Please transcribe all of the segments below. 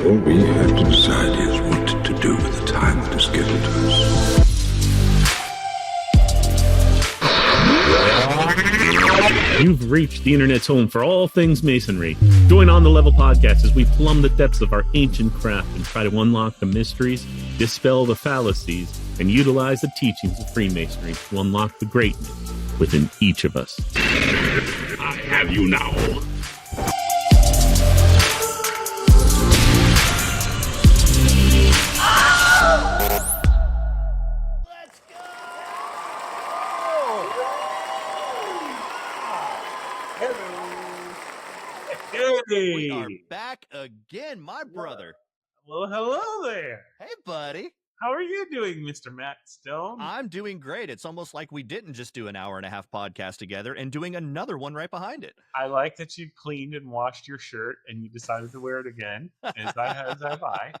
All we have to decide is what to do with the time that is given to us. You've reached the internet's home for all things masonry. Join On the Level podcast as we plumb the depths of our ancient craft and try to unlock the mysteries, dispel the fallacies, and utilize the teachings of Freemasonry to unlock the greatness within each of us. I have you now. We are back again, my brother. Well, hello there. Hey, buddy. How are you doing, Mr. Matt Stone? I'm doing great. It's almost like we didn't just do an hour-and-a-half podcast together and doing another one right behind it. I like that you cleaned and washed your shirt and you decided to wear it again, as have I.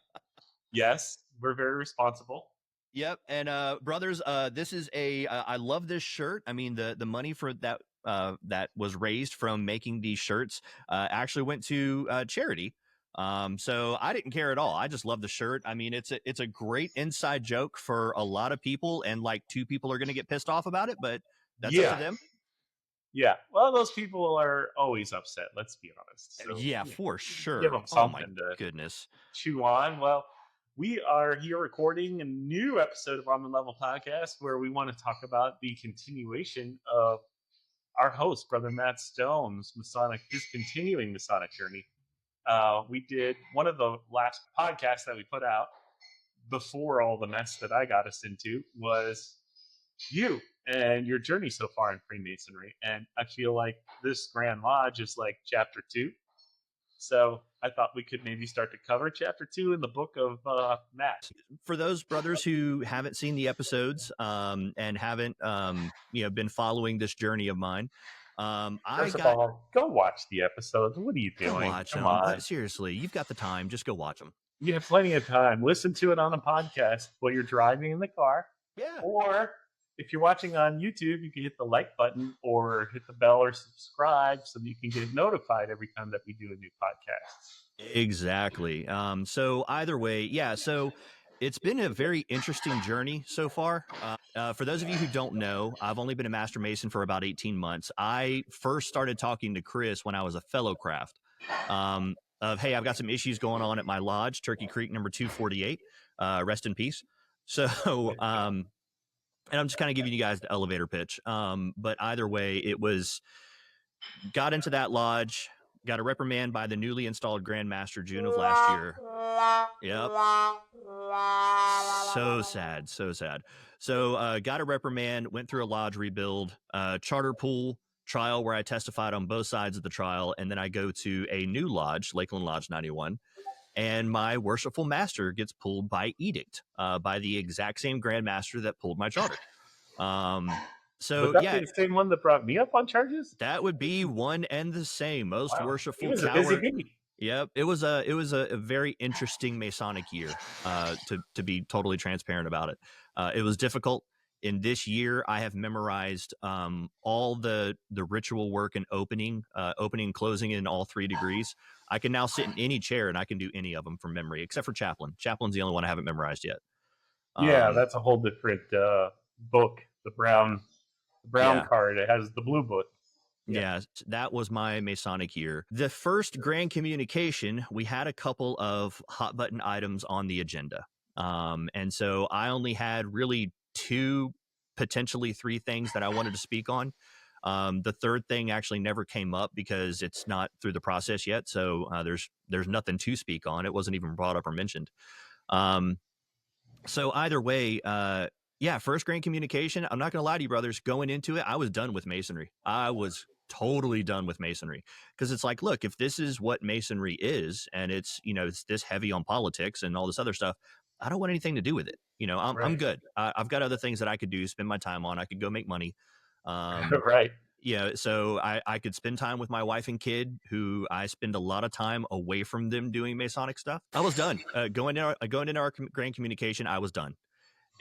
Yes, we're very responsible. Yep, and brothers, this is I love this shirt. I mean, the money for that that was raised from making these shirts actually went to charity. So I didn't care at all. I just love the shirt. I mean, it's a great inside joke for a lot of people, and like 2 people are going to get pissed off about it, but that's up to them. Yeah. Well, those people are always upset. Let's be honest. So, yeah, for sure. Give them something to goodness chew on. Well, we are here recording a new episode of On the Level podcast where we want to talk about the continuation of our host, Brother Matt Stone's his continuing Masonic journey. We did one of the last podcasts that we put out before all the mess that I got us into was you and your journey so far in Freemasonry. And I feel like this Grand Lodge is like chapter 2. So I thought we could maybe start to cover chapter 2 in the book of Matt. For those brothers who haven't seen the episodes and haven't been following this journey of mine, First of all, go watch the episodes. What are you doing? Come on. Seriously, you've got the time. Just go watch them. You have plenty of time. Listen to it on a podcast while you're driving in the car. Yeah. Or if you're watching on YouTube, you can hit the like button or hit the bell or subscribe so that you can get notified every time that we do a new podcast. Exactly. So either way, yeah. So it's been a very interesting journey so far. For those of you who don't know, I've only been a Master Mason for about 18 months. I first started talking to Chris when I was a fellow craft hey, I've got some issues going on at my lodge, Turkey Creek number 248. Rest in peace. So, and I'm just kind of giving you guys the elevator pitch. But either way, got into that lodge, got a reprimand by the newly installed Grand Master June of last year. Yep. So sad. So got a reprimand, went through a lodge rebuild, charter pool trial where I testified on both sides of the trial. And then I go to a new lodge, Lakeland Lodge 91. And my worshipful master gets pulled by edict by the exact same Grand Master that pulled my charter. So would that be the same one that brought me up on charges? That would be one and the same. Most worshipful. He was a busy bee. Yep, it was a very interesting Masonic year. To be totally transparent about it, it was difficult. In this year, I have memorized all the ritual work and opening, and closing in all 3 degrees. I can now sit in any chair and I can do any of them from memory, except for Chaplain. Chaplain's the only one I haven't memorized yet. Yeah, that's a whole different book. The brown card. It has the blue book. Yeah, that was my Masonic year. The first grand communication, we had a couple of hot button items on the agenda. And so I only had really 2, potentially 3 things that I wanted to speak on. The third thing actually never came up because it's not through the process yet. So there's nothing to speak on. It wasn't even brought up or mentioned. So either way, first grand communication. I'm not going to lie to you, brothers. Going into it, I was done with Masonry. I was totally done with Masonry because it's like, look, if this is what Masonry is and it's this heavy on politics and all this other stuff, I don't want anything to do with it. I'm good. I've got other things that I could do, spend my time on. I could go make money. Right. Yeah. So I could spend time with my wife and kid, who I spend a lot of time away from them doing Masonic stuff. I was done. Going into our grand communication, I was done.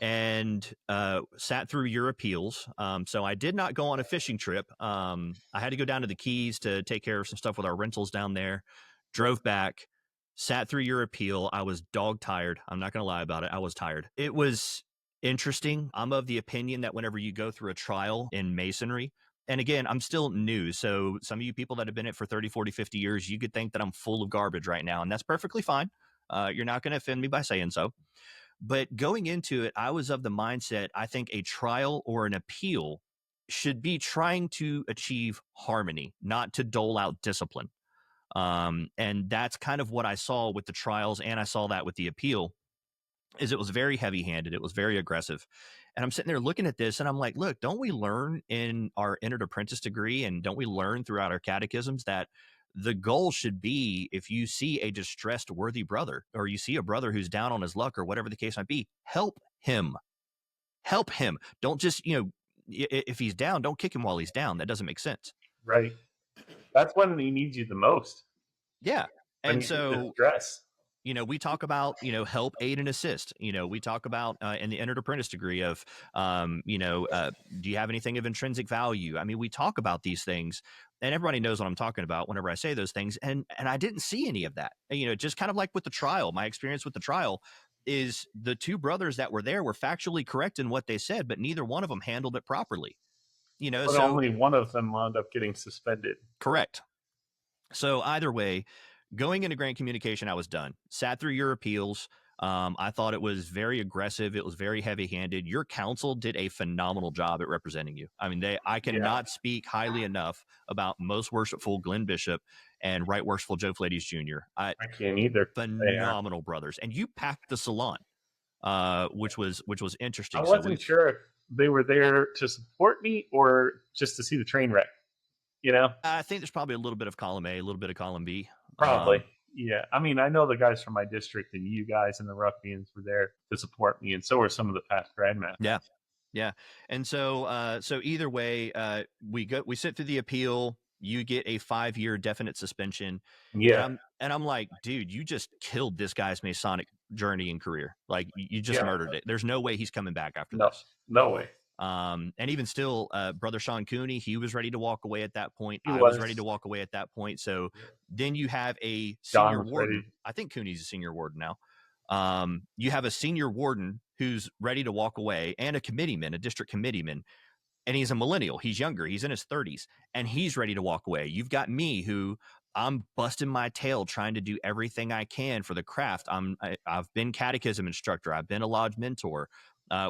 And sat through your appeals. So I did not go on a fishing trip. I had to go down to the Keys to take care of some stuff with our rentals down there. Drove back, sat through your appeal. I was dog tired. I'm not going to lie about it. I was tired. It was interesting. I'm of the opinion that whenever you go through a trial in Masonry, and again, I'm still new. So some of you people that have been in it for 30, 40, 50 years, you could think that I'm full of garbage right now. And that's perfectly fine. You're not going to offend me by saying so. But going into it, I was of the mindset, I think a trial or an appeal should be trying to achieve harmony, not to dole out discipline. And that's kind of what I saw with the trials, and I saw that with the appeal. Is it was very heavy-handed, it was very aggressive. And I'm sitting there looking at this and I'm like, look, don't we learn in our entered apprentice degree, and don't we learn throughout our catechisms that the goal should be, if you see a distressed worthy brother, or you see a brother who's down on his luck, or whatever the case might be, help him. Help him. Don't just, if he's down, don't kick him while he's down. That doesn't make sense. Right. That's when he needs you the most. Yeah. When And he's in so, distress. we talk about, help, aid, and assist. We talk about in the entered apprentice degree of, do you have anything of intrinsic value? I mean, we talk about these things, and everybody knows what I'm talking about whenever I say those things. And I didn't see any of that. Just kind of like with the trial, my experience with the trial is the two brothers that were there were factually correct in what they said, but neither one of them handled it properly. But So only one of them wound up getting suspended. correct. So either way, going into grant communication, I was done. Sat through your appeals. I thought it was very aggressive. It was very heavy-handed. Your counsel did a phenomenal job at representing you. I mean, I cannot speak highly enough about Most Worshipful Glenn Bishop and Right Worshipful Joe Flades Jr. I can't either. Phenomenal brothers, and you packed the salon, which was interesting. I wasn't sure if they were there to support me or just to see the train wreck. I think there's probably a little bit of column A, a little bit of column B. Probably. Yeah. I mean, I know the guys from my district, and you guys and the Ruffians were there to support me, and so were some of the past grandmasters. Yeah. Yeah. And so either way, we sit through the appeal, you get a 5-year definite suspension. Yeah. And I'm like, dude, you just killed this guy's Masonic journey and career. Like, you just murdered it. There's no way he's coming back after this. No way. And even still, Brother Sean Cooney, he was ready to walk away at that point. He I was ready to walk away at that point. So then you have a senior warden. ready. I think Cooney's a senior warden now. You have a senior warden who's ready to walk away, and a committeeman, a district committeeman, and he's a millennial. He's younger. He's in his 30s, and he's ready to walk away. You've got me, who I'm busting my tail trying to do everything I can for the craft. I've been catechism instructor. I've been a lodge mentor.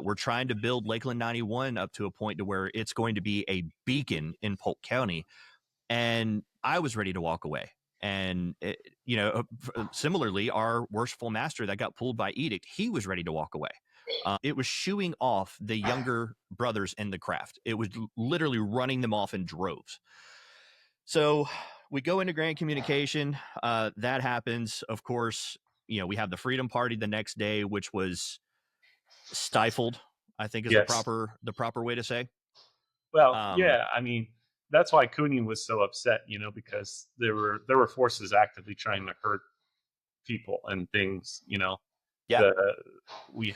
We're trying to build Lakeland 91 up to a point to where it's going to be a beacon in Polk County. And I was ready to walk away. And, similarly, our worshipful master that got pulled by edict, he was ready to walk away. It was shooing off the younger brothers in the craft. It was literally running them off in droves. So we go into grant communication. That happens. Of course, we have the Freedom Party the next day, which was stifled, I think is the proper way to say. Well, I mean, that's why Cooney was so upset, because there were forces actively trying to hurt people and things. We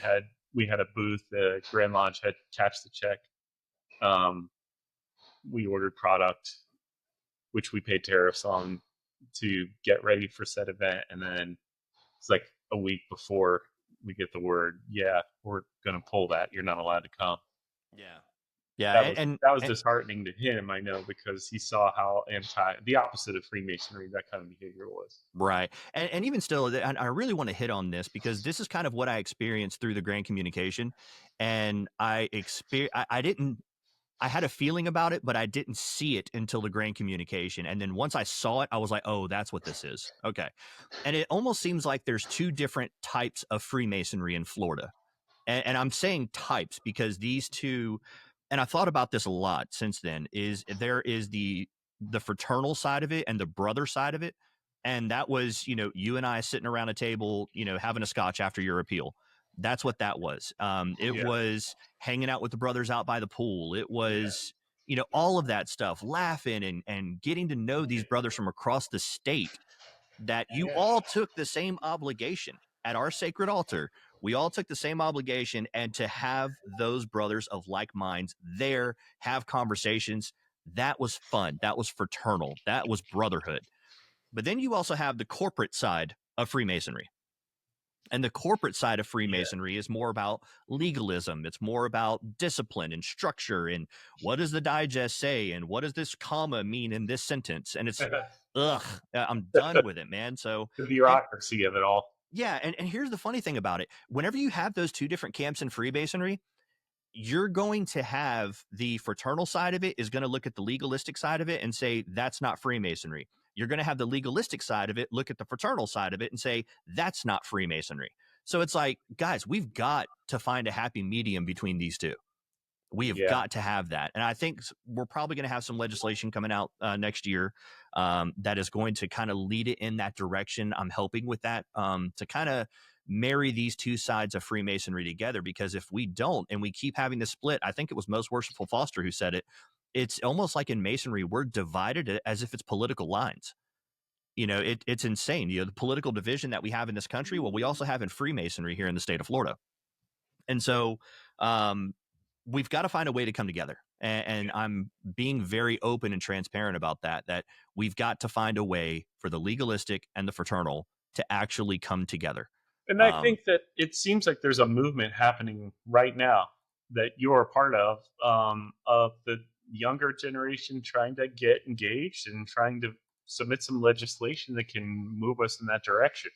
had a booth. The Grand Lodge had cashed the check. We ordered product, which we paid tariffs on to get ready for said event, and then it's like a week before we get the word, we're going to pull that. You're not allowed to come. Yeah. That was disheartening to him, I know, because he saw how the opposite of Freemasonry that kind of behavior was. Right. And even still, I really want to hit on this, because this is kind of what I experienced through the grant communication. And I had a feeling about it, but I didn't see it until the grant communication. And then once I saw it, I was like, oh, that's what this is. Okay. And it almost seems like there's two different types of Freemasonry in Florida. And I'm saying types because these two, and I thought about this a lot since then, there is the fraternal side of it and the brother side of it. And that was, you and I sitting around a table, having a scotch after your appeal. That's what that was. It was hanging out with the brothers out by the pool. It was, all of that stuff, laughing and getting to know these brothers from across the state, that you all took the same obligation at our sacred altar. We all took the same obligation, and to have those brothers of like minds there, have conversations, that was fun. That was fraternal. That was brotherhood. But then you also have the corporate side of Freemasonry. And the corporate side of Freemasonry is more about legalism. It's more about discipline and structure. And what does the digest say? And what does this comma mean in this sentence? And it's, I'm done with it, man. So the bureaucracy of it all. Yeah. And here's the funny thing about it. Whenever you have those two different camps in Freemasonry, you're going to have the fraternal side of it is going to look at the legalistic side of it and say, that's not Freemasonry. You're going to have the legalistic side of it, look at the fraternal side of it and say, that's not Freemasonry. So it's like, guys, we've got to find a happy medium between these two. We have got to have that. And I think we're probably going to have some legislation coming out next year that is going to kind of lead it in that direction. I'm helping with that to kind of marry these two sides of Freemasonry together, because if we don't and we keep having this split, I think it was Most Worshipful Foster who said it. It's almost like in Masonry, we're divided as if it's political lines. It's insane. The political division that we have in this country, well, we also have in Freemasonry here in the state of Florida. And so we've got to find a way to come together. And I'm being very open and transparent about that we've got to find a way for the legalistic and the fraternal to actually come together. And I think that it seems like there's a movement happening right now that you're a part of the younger generation trying to get engaged and trying to submit some legislation that can move us in that direction.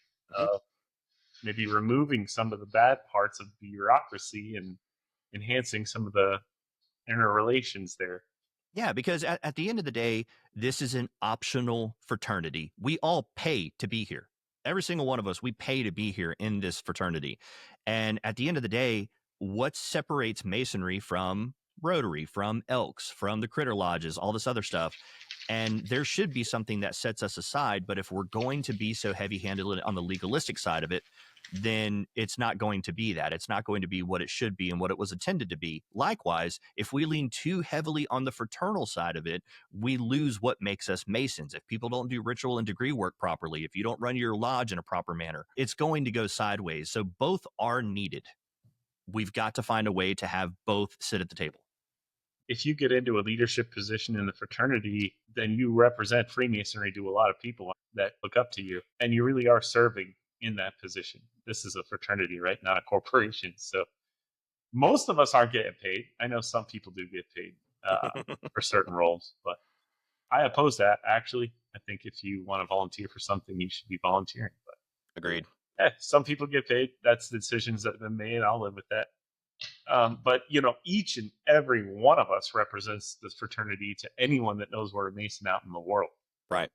Maybe removing some of the bad parts of bureaucracy and enhancing some of the interrelations there. Yeah, because at the end of the day, this is an optional fraternity. We all pay to be here. Every single one of us, we pay to be here in this fraternity. And at the end of the day, what separates Masonry from Rotary, from Elks, from the Critter Lodges, all this other stuff? And there should be something that sets us aside. But if we're going to be so heavy-handed on the legalistic side of it, then it's not going to be that. It's not going to be what it should be and what it was intended to be. Likewise, if we lean too heavily on the fraternal side of it, we lose what makes us Masons. If people don't do ritual and degree work properly, if you don't run your lodge in a proper manner, it's going to go sideways. So both are needed. We've got to find a way to have both sit at the table. If you get into a leadership position in the fraternity, then you represent Freemasonry to a lot of people that look up to you, and you really are serving in that position. This is a fraternity, right? Not a corporation. So most of us aren't getting paid. I know some people do get paid for certain roles, but I oppose that. Actually, I think if you want to volunteer for something, you should be volunteering. But agreed. Some people get paid. That's the decisions that have been made. I'll live with that. But each and every one of us represents this fraternity to anyone that knows we're a Mason out in the world. Right.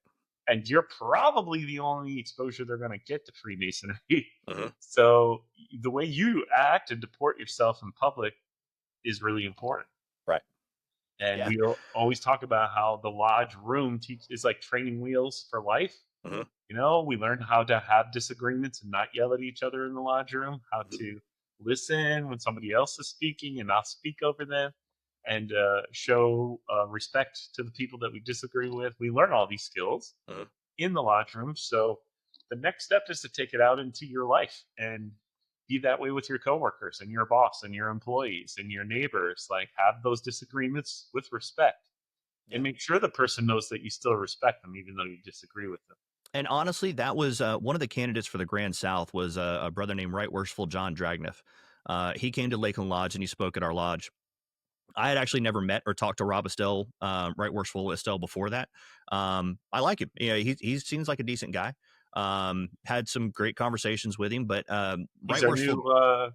And you're probably the only exposure they're going to get to Freemasonry. So the way you act and deport yourself in public is really important. Right. And we always talk about how the lodge room is like training wheels for life. We learn how to have disagreements and not yell at each other in the lodge room, how to listen when somebody else is speaking and not speak over them, and show respect to the people that we disagree with. We learn all these skills in the lodge room. So the next step is to take it out into your life and be that way with your coworkers and your boss and your employees and your neighbors. Like, have those disagreements with respect and make sure the person knows that you still respect them, even though you disagree with them. And honestly, that was one of the candidates for the Grand South was a brother named Right Worshipful John Dragniff. He came to Lakeland Lodge and he spoke at our lodge. I had actually never met or talked to Rob Estelle, Right Worshipful Estelle, before that. I like him. He seems like a decent guy. Had some great conversations with him, but He's our new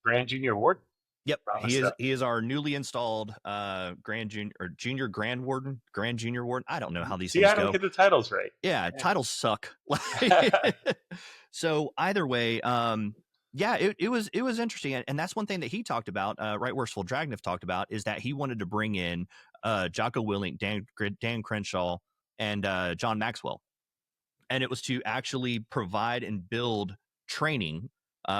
Grand Junior Warden. Yep, he is our newly installed junior Grand Junior Warden. I don't know how these things go. I don't get the titles right. Yeah, titles suck. So either way, it was interesting, and that's one thing that he talked about. Right Worshipful Dragniff talked about is that he wanted to bring in Jocko Willink, Dan Crenshaw, and John Maxwell, and it was to actually provide and build training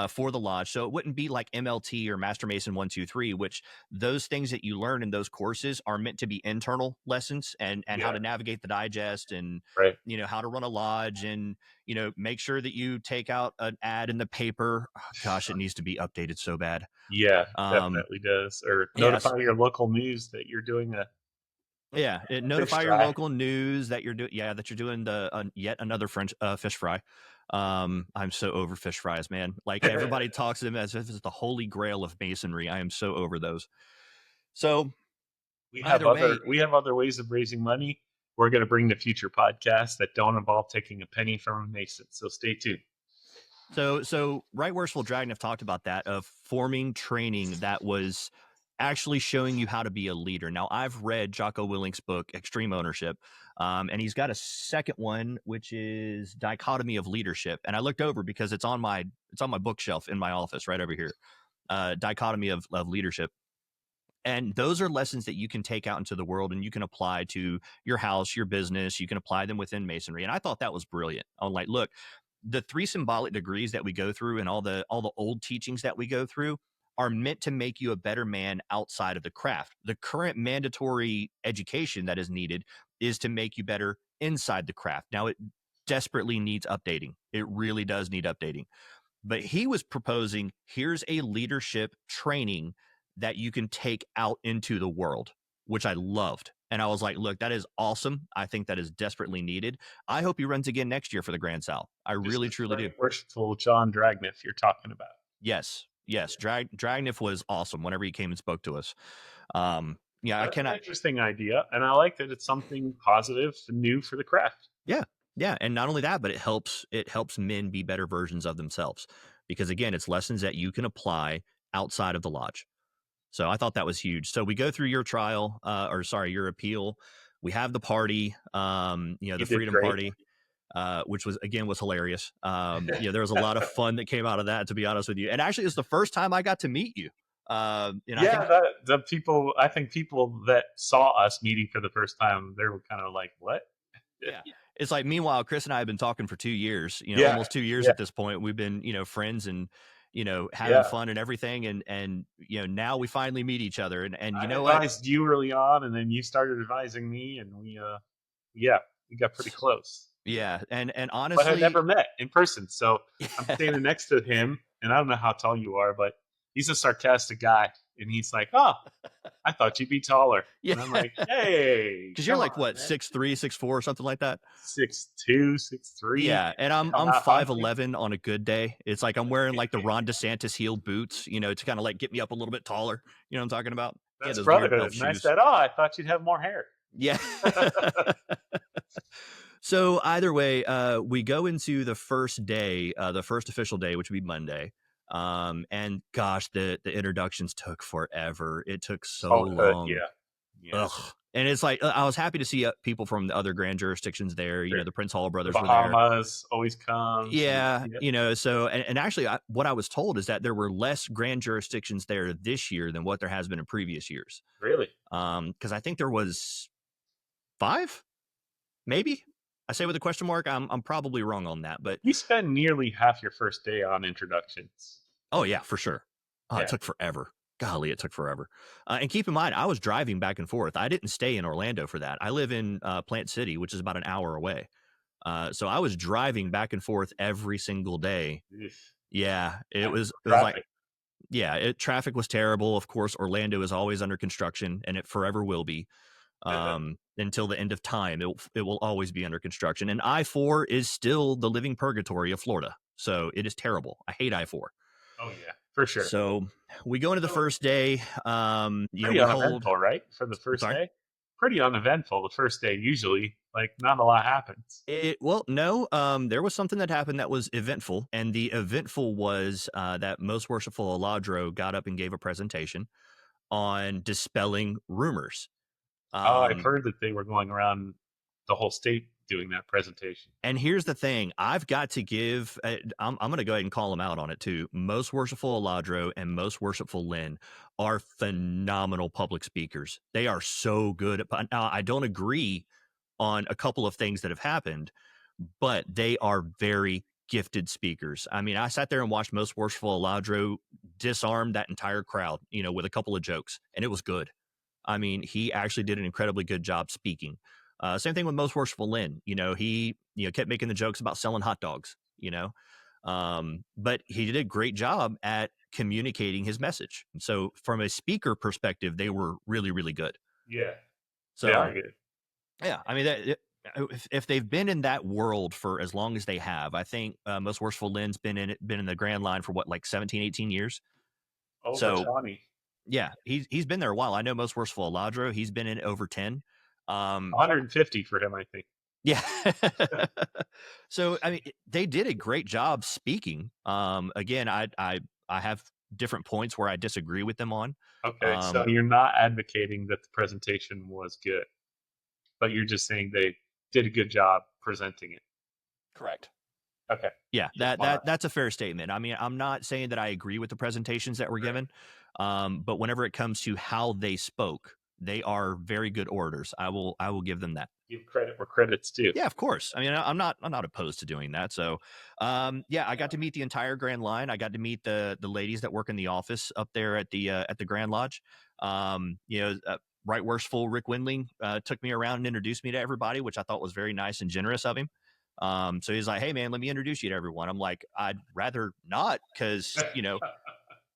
for the lodge. So it wouldn't be like MLT or Master Mason 1, 2, 3, which those things that you learn in those courses are meant to be internal lessons and how to navigate the digest and, how to run a lodge and, make sure that you take out an ad in the paper. Oh, gosh, it needs to be updated so bad. Yeah, definitely does. Or notify your local news that you're doing Yeah, Fish notify your fry. local news that you're doing. Yeah, that you're doing the yet another French fish fry. I'm so over fish fries, man. Like everybody talks to them as if it's the holy grail of masonry. I am so over those. So either way, We have other ways of raising money. We're going to bring the future podcasts that don't involve taking a penny from a mason. So stay tuned. so Right Worshipful Dragon have talked about that of forming training that was actually showing you how to be a leader. Now I've read Jocko Willink's book Extreme Ownership, and he's got a second one which is Dichotomy of Leadership. And I looked over because it's on my bookshelf in my office right over here. Dichotomy of Leadership. And those are lessons that you can take out into the world and you can apply to your house, your business. You can apply them within masonry. And I thought that was brilliant. I'm like, look, the 3 symbolic degrees that we go through and all the old teachings that we go through are meant to make you a better man outside of the craft. The current mandatory education that is needed is to make you better inside the craft. Now it desperately needs updating. It really does need updating. But he was proposing, here's a leadership training that you can take out into the world, which I loved. And I was like, look, that is awesome. I think that is desperately needed. I hope he runs again next year for the Grand Sal. I really, truly do. Worshipful John Dragniff you're talking about. Yes. Dragniff was awesome whenever he came and spoke to us. That's an interesting idea. And I like that it's something positive and new for the craft. Yeah. And not only that, but it helps men be better versions of themselves. Because again, it's lessons that you can apply outside of the lodge. So I thought that was huge. So we go through your trial, your appeal. We have the party, the freedom party, which was hilarious. There was a lot of fun that came out of that, to be honest with you. And actually, it's the first time I got to meet you. I think people that saw us meeting for the first time, they were kind of like, "What?" Yeah. It's like, meanwhile, Chris and I have been talking for 2 years, almost 2 years at this point. We've been, friends and, having fun and everything. And now we finally meet each other. And I advised you early on, and then you started advising me, and we got pretty close. Yeah. And honestly, but I never met in person. So I'm standing next to him, and I don't know how tall you are, but he's a sarcastic guy. And he's like, "Oh, I thought you'd be taller." Yeah. And I'm like, "Hey." Because you're like, what, 6'3", 6'4", or something like that? 6'2", 6'3". Yeah, and I'm 5'11" on a good day. It's like I'm wearing like the Ron DeSantis heeled boots, to kind of like get me up a little bit taller. You know what I'm talking about? That's brotherhood. And I said, "Oh, I thought you'd have more hair." Yeah. So either way, we go into the first day, the first official day, which would be Monday. And gosh, the introductions took forever. It took so long. Yeah. Ugh. And it's like, I was happy to see people from the other grand jurisdictions there. Sure. The Prince Hall brothers were there. Bahamas always come. Yeah. So, and actually what I was told is that there were less grand jurisdictions there this year than what there has been in previous years. Really? Because I think there was 5, maybe. I say with a question mark. I'm probably wrong on that, but you spend nearly half your first day on introductions. Oh yeah, for sure. It took forever. Golly, it took forever. And keep in mind, I was driving back and forth. I didn't stay in Orlando for that. I live in Plant City, which is about an hour away. So I was driving back and forth every single day. Yeah, it was like, traffic was terrible. Of course, Orlando is always under construction, and it forever will be. Until the end of time, it will always be under construction. And I-4 is still the living purgatory of Florida. So it is terrible. I hate I-4. Oh yeah, for sure. So we go into the first day. Pretty uneventful, right? For the first day? Pretty uneventful the first day, usually. Like, not a lot happens. No. There was something that happened that was eventful. And the eventful was that Most Worshipful Aladro got up and gave a presentation on dispelling rumors. I've heard that they were going around the whole state doing that presentation. And here's the thing. I've got to give, I'm going to go ahead and call them out on it too. Most Worshipful Aladro and Most Worshipful Lynn are phenomenal public speakers. They are so good. Now, I don't agree on a couple of things that have happened, but they are very gifted speakers. I mean, I sat there and watched Most Worshipful Aladro disarm that entire crowd, with a couple of jokes, and it was good. I mean, he actually did an incredibly good job speaking. Same thing with Most Worshipful Lynn. He kept making the jokes about selling hot dogs, but he did a great job at communicating his message. So from a speaker perspective, they were really, really good. Yeah. So They are good. yeah, I mean, if they've been in that world for as long as they have, I think Most Worshipful Lynn's been in the Grand Line for what, like 17, 18 years. Over So 20. yeah, he's been there a while. I know Most Worshipful Aladro, he's been in over 10. 150 for him, I think. Yeah. So I mean, they did a great job speaking. Again, I have different points where I disagree with them on. Okay, so you're not advocating that the presentation was good, but you're just saying they did a good job presenting it. Correct. Okay. Yeah, that's a fair statement. I mean, I'm not saying that I agree with the presentations that were given, but whenever it comes to how they spoke, they are very good orators. I will give them that. Give credit where credit's due. Yeah, of course. I mean, I'm not opposed to doing that. So, yeah, I got to meet the entire Grand Line. I got to meet the ladies that work in the office up there at the Grand Lodge. Right Worshipful Rick Windling took me around and introduced me to everybody, which I thought was very nice and generous of him. So he's like, "Hey, man, let me introduce you to everyone." I'm like, "I'd rather not, because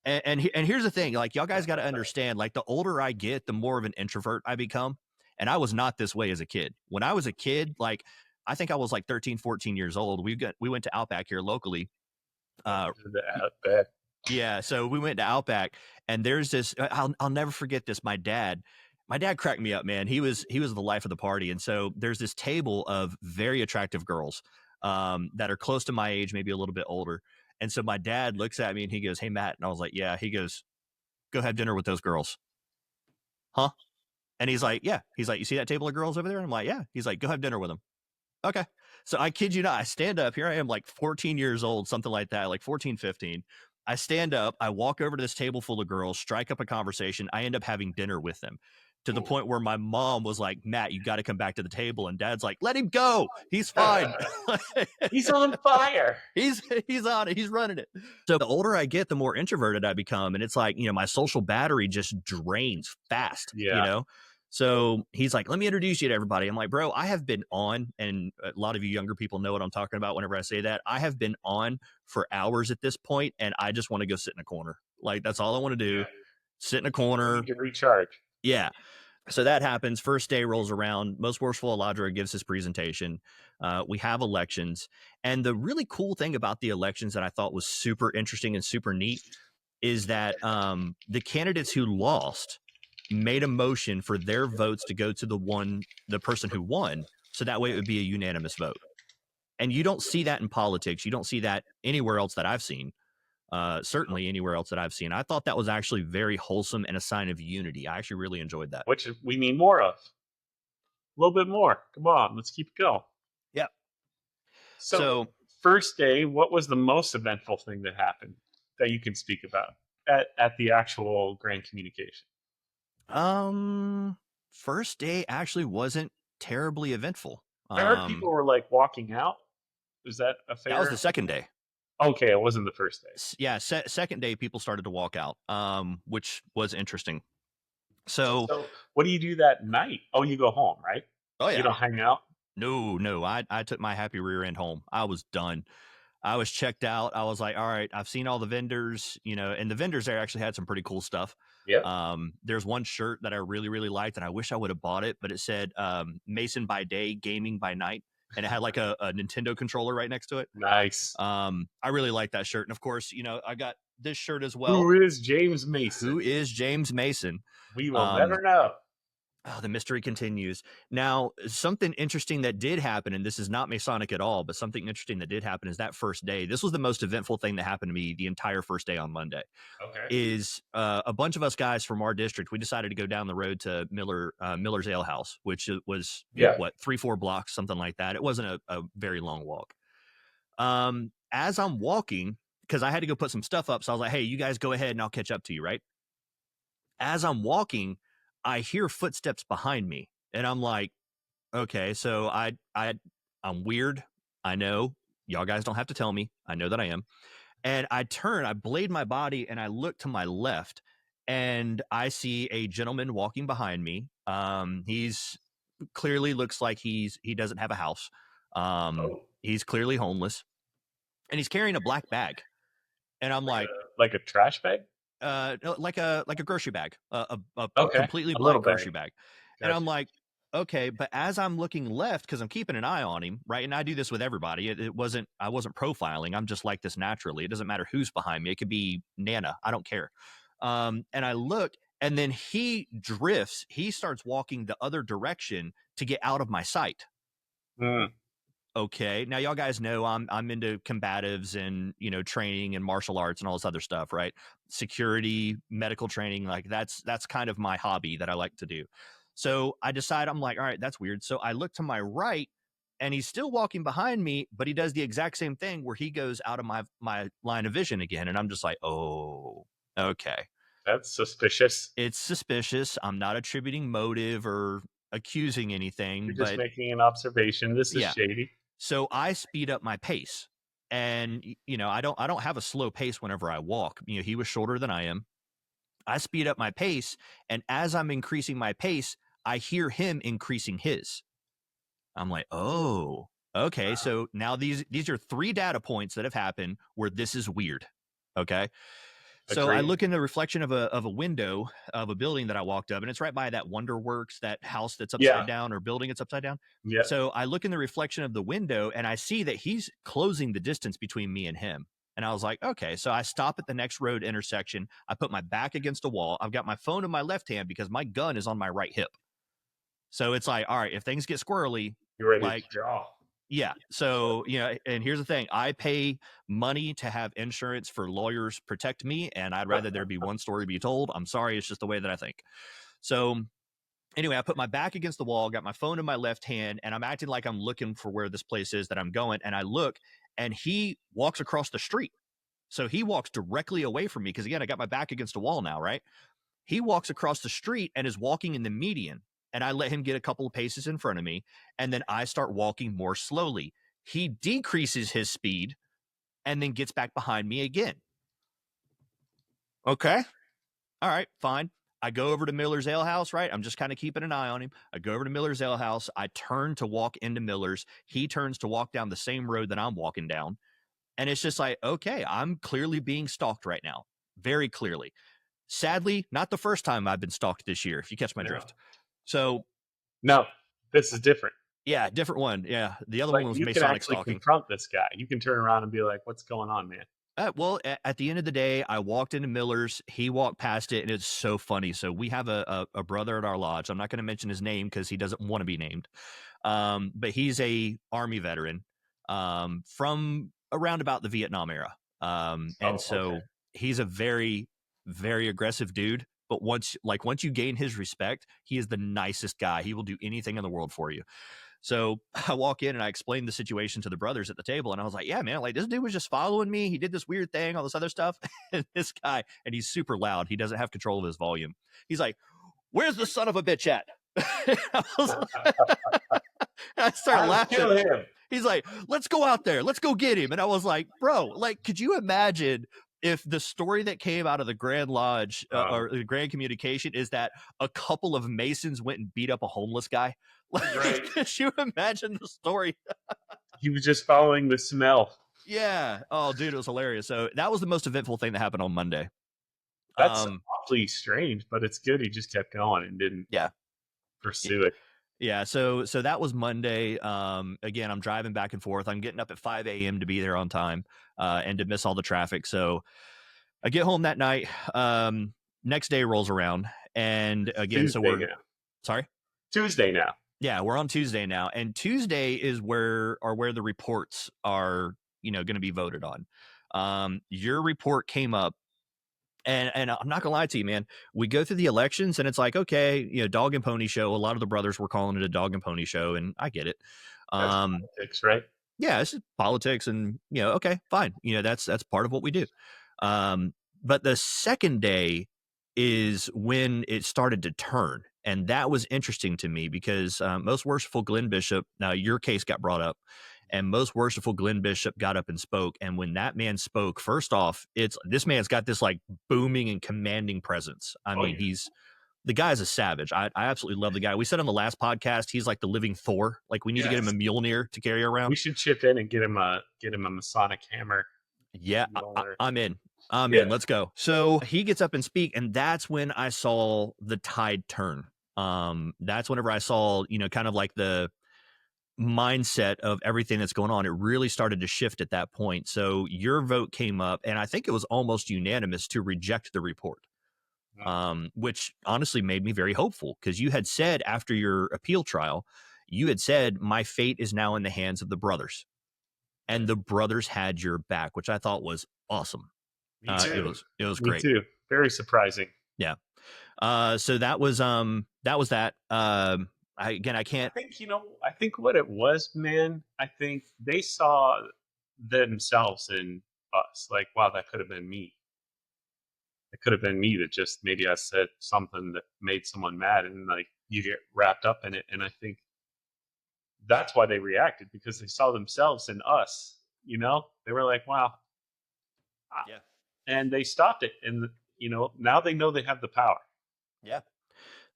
And here's the thing, like, y'all guys got to understand, like, the older I get, the more of an introvert I become. And I was not this way as a kid. When I was a kid, like, I think I was like 13, 14 years old. We went to Outback here locally. Outback. Yeah, so we went to Outback, and there's this. I'll never forget this. My dad cracked me up, man. He was the life of the party, and so there's this table of very attractive girls that are close to my age, maybe a little bit older. And so my dad looks at me and he goes, "Hey, Matt," and I was like, "Yeah." He goes, "Go have dinner with those girls." Huh? And he's like, "Yeah." He's like, "You see that table of girls over there?" I'm like, "Yeah." He's like, "Go have dinner with them." Okay. So I kid you not, I stand up. Here I am, like 14 years old, something like that, like 14, 15. I stand up, I walk over to this table full of girls, strike up a conversation. I end up having dinner with them, to the point where my mom was like, "Matt, you got to come back to the table." And dad's like, "Let him go. He's fine." He's on fire. He's on it. He's running it. So the older I get, the more introverted I become. And it's like, my social battery just drains fast, Yeah. So he's like, "Let me introduce you to everybody." I'm like, "Bro, I have been on," and a lot of you younger people know what I'm talking about whenever I say that. I have been on for hours at this point, and I just want to go sit in a corner. Like, that's all I want to do. Yeah. Sit in a corner. You can recharge. Yeah. So that happens. First day rolls around. Most Worshipful Aladra gives his presentation. We have elections. And the really cool thing about the elections that I thought was super interesting and super neat is that the candidates who lost made a motion for their votes to go to the person who won. So that way it would be a unanimous vote. And you don't see that in politics. You don't see that anywhere else that I've seen. Certainly anywhere else that I've seen. I thought that was actually very wholesome and a sign of unity. I actually really enjoyed that. Which we need more of. A little bit more. Come on, let's keep it going. Yep. So first day, what was the most eventful thing that happened that you can speak about at the actual grand communication? First day actually wasn't terribly eventful. I heard people were like walking out. Is that a fair? That was the second day. Okay, it wasn't the first day. Yeah, second day people started to walk out, which was interesting. So what do you do that night? Oh, you go home, right? Oh yeah. You don't hang out? No. I took my happy rear end home. I was done. I was checked out. I was like, all right, I've seen all the vendors, and the vendors there actually had some pretty cool stuff. Yeah. There's one shirt that I really, really liked, and I wish I would have bought it, but it said Mason by day, gaming by night. And it had like a Nintendo controller right next to it. Nice. I really like that shirt. And of course, I got this shirt as well. Who is James Mason? We will never know. Oh, the mystery continues. Now, something interesting that did happen, and this is not Masonic at all, but something interesting that did happen is that first day. This was the most eventful thing that happened to me the entire first day on Monday. Okay. Is a bunch of us guys from our district, we decided to go down the road to Miller's Ale House, which was 3-4 blocks, something like that. It wasn't a very long walk. As I'm walking, because I had to go put some stuff up, so I was like, "Hey, you guys go ahead and I'll catch up to you," right? As I'm walking, I hear footsteps behind me, and I'm like, okay, so I'm weird. I know y'all guys don't have to tell me. I know that I am. And I turn, I blade my body, and I look to my left, and I see a gentleman walking behind me. He's clearly looks like he doesn't have a house. He's clearly homeless, and he's carrying a black bag. And I'm like a trash bag? Like a grocery bag, a Okay. completely black grocery bag. Gotcha. And I'm like, okay, but as I'm looking left, because I'm keeping an eye on him, right? And I do this with everybody. I wasn't profiling. I'm just like this naturally. It doesn't matter who's behind me. It could be Nana. I don't care. And I look, and then he drifts. He starts walking the other direction to get out of my sight. Mm. Okay, now y'all guys know I'm into combatives and training and martial arts and all this other stuff, right? Security, medical training, like that's kind of my hobby that I like to do. So I decide, I'm like, all right, that's weird. So I look to my right, and he's still walking behind me, but he does the exact same thing where he goes out of my line of vision again, and I'm just like, oh, okay, That's suspicious. it's suspicious. I'm not attributing motive or accusing anything, You're just but making an observation. This is yeah. shady. So I speed up my pace, and I don't have a slow pace whenever I walk. He was shorter than I am. I speed up my pace, and as I'm increasing my pace, I hear him increasing his. I'm like, oh, okay. So now these are 3 data points that have happened where this is weird. Okay. So I Agreed. look in the reflection of a window of a building that I walked up, and it's right by that Wonderworks, that house that's upside down, or building that's upside down. Yeah. So I look in the reflection of the window, and I see that he's closing the distance between me and him. And I was like, okay. So I stop at the next road intersection. I put my back against a wall. I've got my phone in my left hand because my gun is on my right hip. So it's like, all right, if things get squirrely, You're ready like, to draw. yeah. So, and here's the thing. I pay money to have insurance for lawyers protect me, and I'd rather there be one story be told. I'm sorry. It's just the way that I think. So anyway, I put my back against the wall, got my phone in my left hand, and I'm acting like I'm looking for where this place is that I'm going. And I look, and he walks across the street. So he walks directly away from me because, again, I got my back against a wall now, right? He walks across the street and is walking in the median. And I let him get a couple of paces in front of me. And then I start walking more slowly. He decreases his speed and then gets back behind me again. Okay. All right, fine. I go over to Miller's Ale House, right? I'm just kind of keeping an eye on him. I go over to Miller's Ale House. I turn to walk into Miller's. He turns to walk down the same road that I'm walking down. And it's just like, okay, I'm clearly being stalked right now. Very clearly. Sadly, not the first time I've been stalked this year, if you catch my drift. So, no, this is different. Yeah, different one. Yeah, the other Like, one was you can Masonic actually stalking. confront this guy. You can turn around and be like, "What's going on, man?" Well, at the end of the day, I walked into Miller's. He walked past it, and it's so funny. So we have a brother at our lodge. I'm not going to mention his name because he doesn't want to be named. But he's a Army veteran from around about the Vietnam era. So he's a very, very aggressive dude. But once you gain his respect, he is the nicest guy. He will do anything in the world for you. So I walk in and I explain the situation to the brothers at the table. And I was like, yeah, man, like this dude was just following me. He did this weird thing, all this other stuff. And this guy, and he's super loud. He doesn't have control of his volume. He's like, where's the son of a bitch at? I started laughing. Kill him. He's like, let's go out there. Let's go get him. And I was like, bro, like, could you imagine if the story that came out of the Grand Lodge or the Grand Communication is that a couple of Masons went and beat up a homeless guy? Like, Right. could you imagine the story? He was just following the smell. Yeah. Oh, dude, it was hilarious. So that was the most eventful thing that happened on Monday. That's awfully strange, but it's good he just kept going and didn't pursue it. Yeah, so that was Monday. Again, I'm driving back and forth. I'm getting up at 5 a.m. to be there on time and to miss all the traffic. So I get home that night. Next day rolls around, and again, Tuesday so we're now. sorry, Tuesday now. Yeah, we're on Tuesday now, and Tuesday is where the reports are, going to be voted on. Your report came up. And I'm not gonna lie to you, man. We go through the elections, and it's like, okay, dog and pony show. A lot of the brothers were calling it a dog and pony show, and I get it. That's politics, right? Yeah, it's politics, and okay, fine. That's part of what we do. But the second day is when it started to turn, and that was interesting to me because Most Worshipful Glenn Bishop. Now, your case got brought up. And Most Worshipful Glenn Bishop got up and spoke. And when that man spoke, first off, this man's got this like booming and commanding presence. I mean, the guy's a savage. I absolutely love the guy. We said on the last podcast, he's like the living Thor. Like we need to get him a Mjolnir to carry around. We should chip in and get him a Masonic hammer. Yeah, I'm in. I'm in. Let's go. So he gets up and speak, and that's when I saw the tide turn. That's whenever I saw, kind of like the mindset of everything that's going on. It really started to shift at that point. So your vote came up, and I think it was almost unanimous to reject the report, which honestly made me very hopeful, because you had said after your appeal trial, you had said, my fate is now in the hands of the brothers, and the brothers had your back, which I thought was awesome. Me too. It was Me great. too. Very surprising. Yeah. So that was that. I can't. I think what it was, man, I think they saw themselves in us. Like, wow, that could have been me. It could have been me that just maybe I said something that made someone mad, and like you get wrapped up in it. And I think that's why they reacted, because they saw themselves in us. They were like, wow. Yeah. And they stopped it. And, now they know they have the power. Yeah.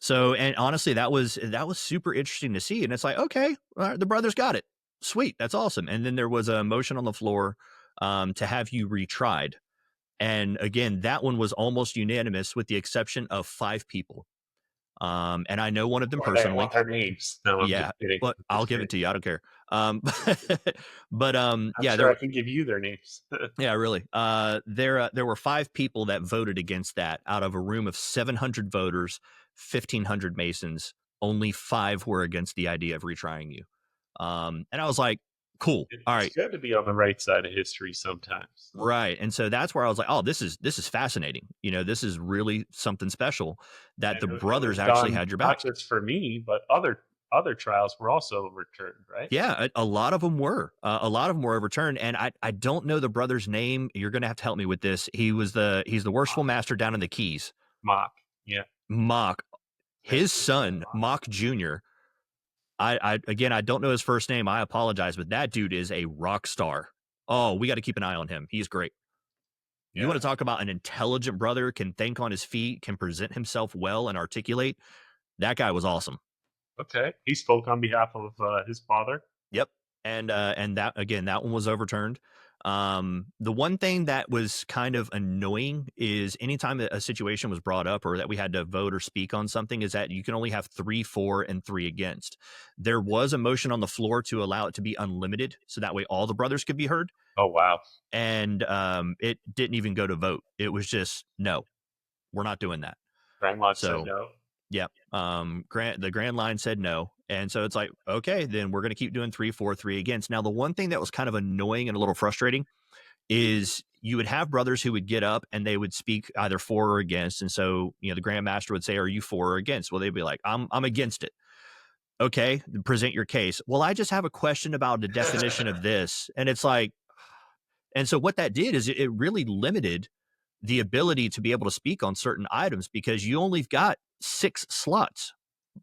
So, and honestly, that was super interesting to see. And it's like, okay, the brothers got it. Sweet. That's awesome. And then there was a motion on the floor to have you retried. And again, that one was almost unanimous with the exception of 5 people. And I know one of them personally. I want their names. No, yeah, but I'll give it to you. I don't care. But I'm yeah, sure I can give you their names. yeah, really. There were 5 people that voted against that out of a room of 700 voters, 1,500 Masons. Only 5 were against the idea of retrying you. And I was like, cool. All right. It's good to be on the right side of history sometimes. Right. And so that's where I was like, oh, this is fascinating. This is really something special that the brothers actually had your back. Not just for me, but other trials were also overturned, right? Yeah, a lot of them were. A lot of them were overturned, and I don't know the brother's name. You're going to have to help me with this. He's the worshipful master down in the Keys. Mock. Yeah. Mock. His son, Mock Jr. I don't know his first name. I apologize, but that dude is a rock star. Oh, we got to keep an eye on him. He's great. You want to talk about an intelligent brother, can think on his feet, can present himself well and articulate. That guy was awesome. Okay. He spoke on behalf of his father. Yep. And that, again, that one was overturned. The one thing that was kind of annoying is anytime a situation was brought up or that we had to vote or speak on something, is that you can only have 3 for and 3 against. There was a motion on the floor to allow it to be unlimited, so that way all the brothers could be heard. Oh, wow. And it didn't even go to vote. It was just, no, we're not doing that. Grand Lodge said no. Yeah. The Grand Line said no. And so it's like, okay, then we're going to keep doing 3 for, 3 against. Now, the one thing that was kind of annoying and a little frustrating is you would have brothers who would get up and they would speak either for or against. And so, the Grand Master would say, are you for or against? Well, they'd be like, I'm against it. Okay, present your case. Well, I just have a question about the definition of this. And it's like, and so what that did is it really limited the ability to be able to speak on certain items, because you only got 6 slots,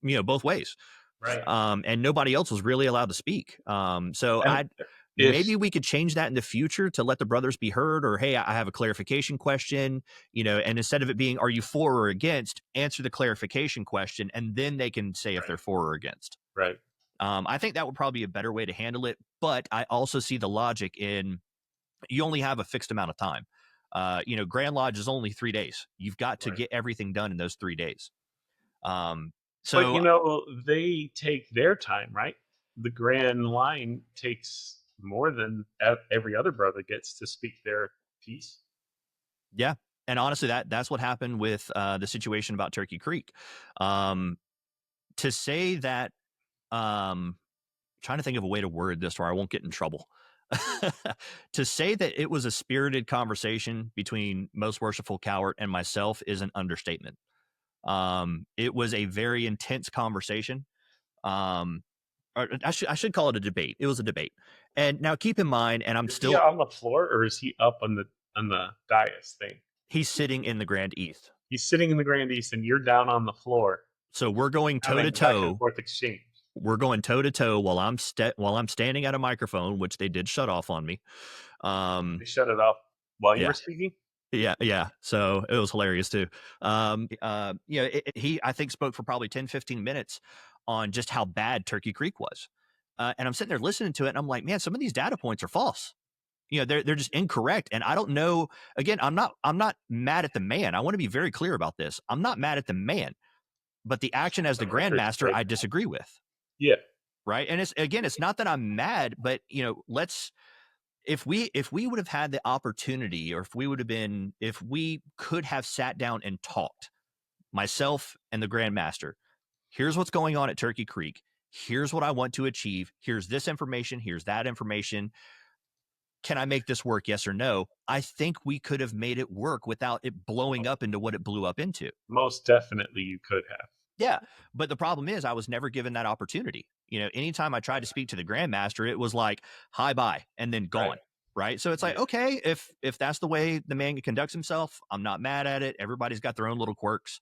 both ways. Right. And nobody else was really allowed to speak. Maybe we could change that in the future to let the brothers be heard, or, hey, I have a clarification question, and instead of it being, are you for or against, answer the clarification question, and then they can say if they're for or against. Right. I think that would probably be a better way to handle it. But I also see the logic in, you only have a fixed amount of time. Grand Lodge is only 3 days. You've got to get everything done in those 3 days. But they take their time, right? The Grand Line takes more than every other brother gets to speak their piece. Yeah. And honestly, that's what happened with the situation about Turkey Creek. To say that, trying to think of a way to word this where I won't get in trouble. To say that it was a spirited conversation between Most Worshipful Cowart and myself is an understatement. It was a very intense conversation. Or I should call it a debate. It was a debate. And now keep in mind, and Is he on the floor, or is he up on the dais thing? He's sitting in the Grand East. He's sitting in the Grand East, and you're down on the floor. So we're going toe to toe. Exchange. We're going toe to toe while I'm standing at a microphone, which they did shut off on me. They shut it off while you were speaking. Yeah. So it was hilarious too. He I think spoke for probably 10, 15 minutes on just how bad Turkey Creek was. And I'm sitting there listening to it, and I'm like, man, some of these data points are false. They're just incorrect. And I don't know. Again, I'm not mad at the man. I want to be very clear about this. I'm not mad at the man, but the action as the Grandmaster, I disagree with. Yeah. Right. And it's not that I'm mad, but if we would have had the opportunity, or if we could have sat down and talked, myself and the Grandmaster, here's what's going on at Turkey Creek. Here's what I want to achieve. Here's this information. Here's that information. Can I make this work? Yes or no? I think we could have made it work without it blowing up into what it blew up into. Most definitely you could have. Yeah. But the problem is I was never given that opportunity. Anytime I tried to speak to the Grandmaster, it was like, hi, bye, and then gone. Right. So it's like, okay, if that's the way the man conducts himself, I'm not mad at it. Everybody's got their own little quirks.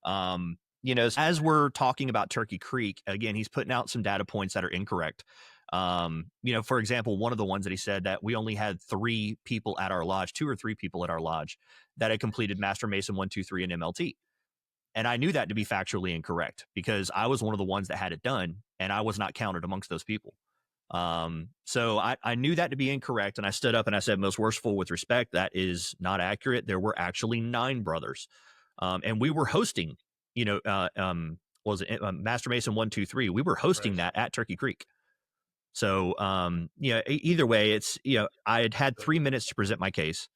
As we're talking about Turkey Creek, again, he's putting out some data points that are incorrect. For example, one of the ones that he said that we only had 3 people at our lodge, 2 or 3 people at our lodge that had completed Master Mason 1, 2, 3 and MLT. And I knew that to be factually incorrect because I was one of the ones that had it done and I was not counted amongst those people. So I knew that to be incorrect. And I stood up and I said, most worshipful, with respect, that is not accurate. There were actually 9 brothers. And we were hosting, Master Mason 1, 2, 3. We were hosting that at Turkey Creek. So, either way, it's, I had 3 minutes to present my case.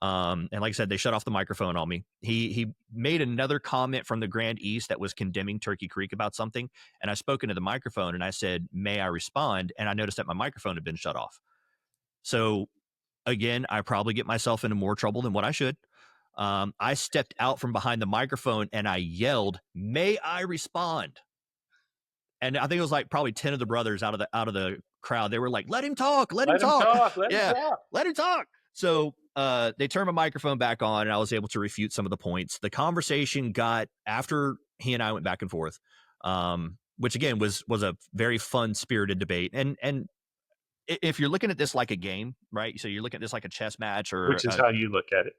And like I said, they shut off the microphone on me. He made another comment from the Grand East that was condemning Turkey Creek about something. And I spoke into the microphone and I said, may I respond? And I noticed that my microphone had been shut off. So again, I probably get myself into more trouble than what I should. I stepped out from behind the microphone and I yelled, may I respond? And I think it was like probably 10 of the brothers out of the crowd. They were like, let him talk, let him talk. Let him talk. So they turned my microphone back on and I was able to refute some of the points. The conversation got, after he and I went back and forth, which again was a very fun, spirited debate. And if you're looking at this like a game, right? So you're looking at this like a chess match, or which is how you look at it.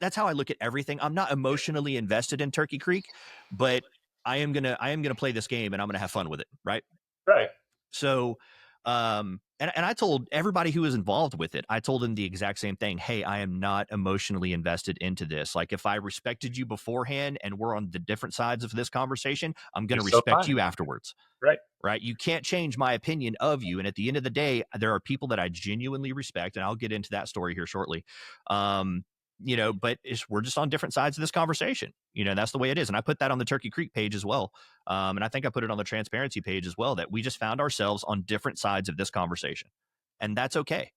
That's how I look at everything. I'm not emotionally invested in Turkey Creek, but I am gonna play this game and I'm gonna have fun with it, right? Right. So, and I told everybody who was involved with it, I told them the exact same thing. Hey, I am not emotionally invested into this. Like, if I respected you beforehand and we're on the different sides of this conversation, I'm going to respect you afterwards. Right. You can't change my opinion of you. And at the end of the day, there are people that I genuinely respect, and I'll get into that story here shortly. But we're just on different sides of this conversation. That's the way it is. And I put that on the Turkey Creek page as well. And I think I put it on the transparency page as well, that we just found ourselves on different sides of this conversation. And that's okay.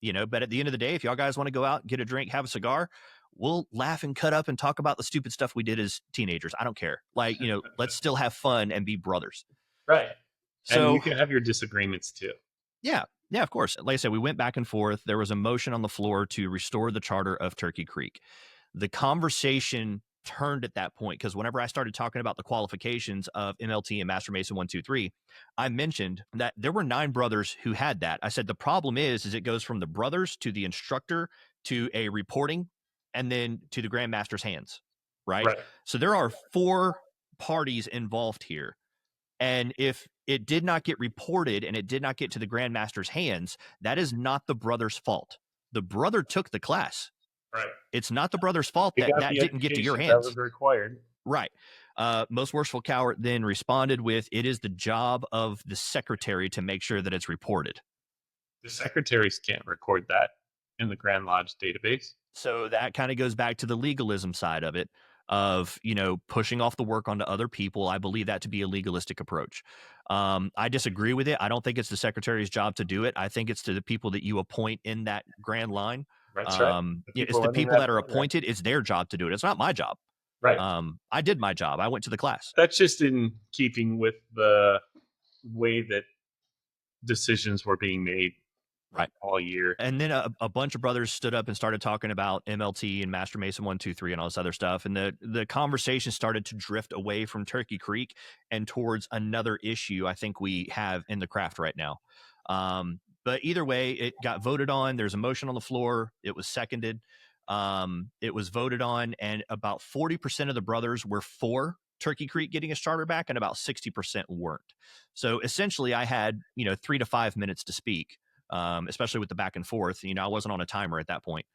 But at the end of the day, if y'all guys want to go out, get a drink, have a cigar, we'll laugh and cut up and talk about the stupid stuff we did as teenagers. I don't care. Like, let's still have fun and be brothers. Right. So and you can have your disagreements too. Yeah. Yeah, of course. Like I said, we went back and forth. There was a motion on the floor to restore the charter of Turkey Creek. The conversation turned at that point, because whenever I started talking about the qualifications of MLT and Master Mason 1, 2, 3, I mentioned that there were 9 brothers who had that. I said, the problem is it goes from the brothers to the instructor to a reporting and then to the Grandmaster's hands, right? So there are 4 parties involved here. And if it did not get reported and it did not get to the Grandmaster's hands, that is not the brother's fault. The brother took the class. Right. It's not the brother's fault that didn't get to your hands. That was required. Right. Most Worshipful Coward then responded with, it is the job of the secretary to make sure that it's reported. The secretaries can't record that in the Grand Lodge database. So that kind of goes back to the legalism side of it, of, pushing off the work onto other people. I believe that to be a legalistic approach. I disagree with it. I don't think it's the secretary's job to do it. I think it's to the people that you appoint in that grand line. That's right. It's the people that are appointed. It's their job to do it. It's not my job. Right. I did my job. I went to the class. That's just in keeping with the way that decisions were being made all year. And then a bunch of brothers stood up and started talking about MLT and Master Mason 1, 2, 3 and all this other stuff. And the conversation started to drift away from Turkey Creek and towards another issue I think we have in the craft right now. But either way, it got voted on. There's a motion on the floor. It was seconded. It was voted on, and about 40% of the brothers were for Turkey Creek getting his charter back, and about 60% weren't. So essentially, I had 3 to 5 minutes to speak, especially with the back and forth. I wasn't on a timer at that point.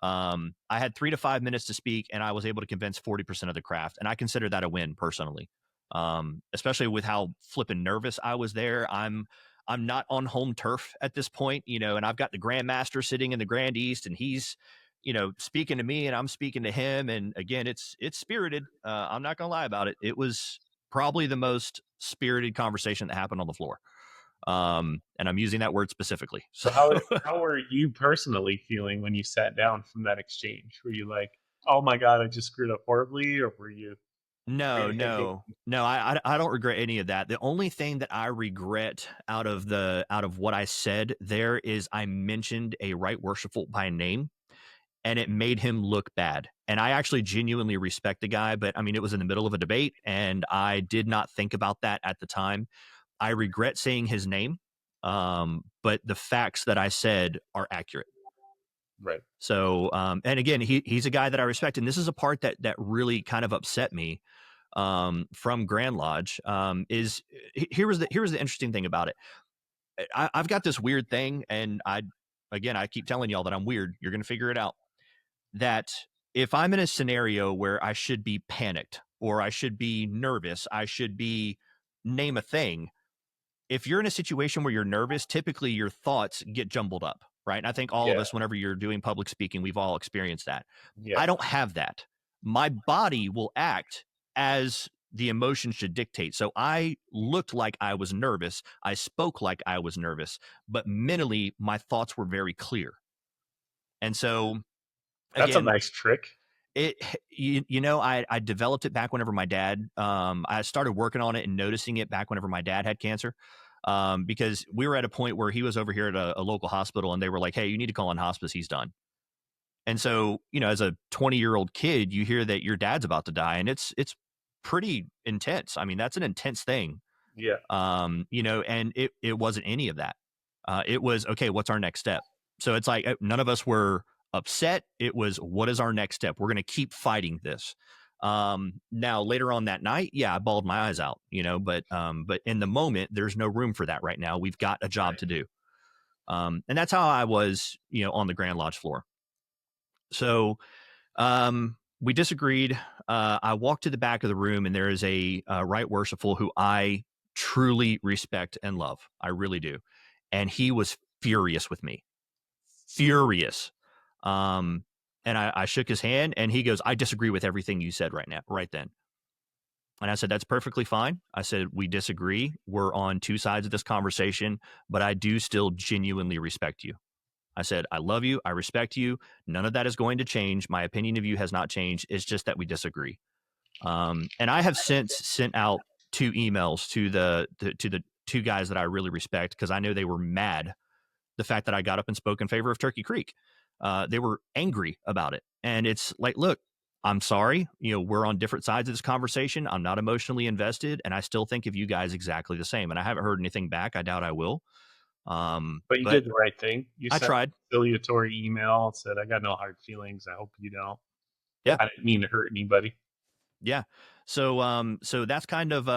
I had 3 to 5 minutes to speak, and I was able to convince 40% of the craft, and I consider that a win personally. especially with how flipping nervous I was there. I'm not on home turf at this point, and I've got the Grandmaster sitting in the Grand East, and he's, speaking to me, and I'm speaking to him. And again, it's spirited. I'm not gonna lie about it. It was probably the most spirited conversation that happened on the floor. And I'm using that word specifically. So how were you personally feeling when you sat down from that exchange? Were you like, oh my God, I just screwed up horribly? Or were you No, thinking, no. I don't regret any of that. The only thing that I regret out of what I said there is I mentioned a right worshipful by name, and it made him look bad. And I actually genuinely respect the guy, but I mean, it was in the middle of a debate, and I did not think about that at the time. I regret saying his name, but the facts that I said are accurate. right? So, and again, he's a guy that I respect, and this is a part that really kind of upset me from Grand Lodge. Here was the interesting thing about it. I've got this weird thing, and I keep telling y'all that I'm weird. You're going to figure it out. That if I'm in a scenario where I should be panicked or I should be nervous, I should be name a thing. If you're in a situation where you're nervous, typically your thoughts get jumbled up, right? And I think all of us, whenever you're doing public speaking, we've all experienced that. Yeah. I don't have that. My body will act as the emotion should dictate. So I looked like I was nervous. I spoke like I was nervous, but mentally my thoughts were very clear. And so That's a again, nice trick. I developed it back whenever my dad, I started working on it and noticing it back whenever my dad had cancer. Because we were at a point where he was over here at a local hospital, and they were like, hey, you need to call in hospice. He's done. And so, as a 20-year-old kid, you hear that your dad's about to die, and it's pretty intense. I mean, that's an intense thing. Yeah. And it wasn't any of that. It was, okay, what's our next step? So it's like, none of us were upset. It was, what is our next step? We're going to keep fighting this. Now later on that night, I bawled my eyes out, but in the moment, there's no room for that right now. We've got a job to do. And that's how I was, on the Grand Lodge floor. So, we disagreed. I walked to the back of the room, and there is a right worshipful who I truly respect and love. I really do. And he was furious with me. Furious. And I shook his hand, and he goes, I disagree with everything you said right then. And I said, that's perfectly fine. I said, we disagree. We're on two sides of this conversation, but I do still genuinely respect you. I said, I love you. I respect you. None of that is going to change. My opinion of you has not changed. It's just that we disagree. And I have since sent out 2 emails to the 2 guys that I really respect, because I know they were mad the fact that I got up and spoke in favor of Turkey Creek. They were angry about it. And it's like, look, I'm sorry. We're on different sides of this conversation. I'm not emotionally invested, and I still think of you guys exactly the same. And I haven't heard anything back. I doubt I will. But you did the right thing. I tried. Conciliatory email, said, I got no hard feelings. I hope you don't. Yeah. I didn't mean to hurt anybody. Yeah. So that's kind of,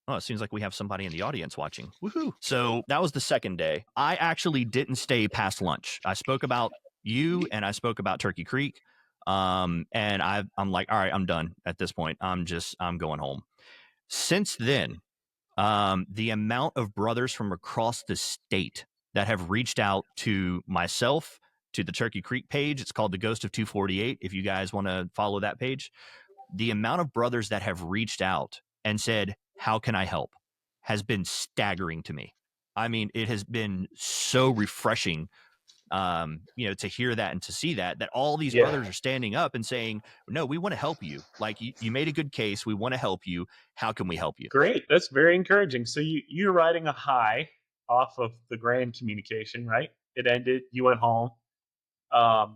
it seems like we have somebody in the audience watching. Woohoo. So that was the second day. I actually didn't stay past lunch. I spoke about you, and I spoke about Turkey Creek. And I'm like, all right, I'm done at this point. I'm going home. Since then, the amount of brothers from across the state that have reached out to myself, to the Turkey Creek page, it's called the Ghost of 248. If you guys want to follow that page, the amount of brothers that have reached out and said, how can I help, has been staggering to me. I mean, it has been so refreshing, to hear that and to see that all these brothers are standing up and saying, no, we want to help you. Like, you made a good case. We want to help you. How can we help you? Great. That's very encouraging. So you're riding a high off of the grand communication, right? It ended. You went home.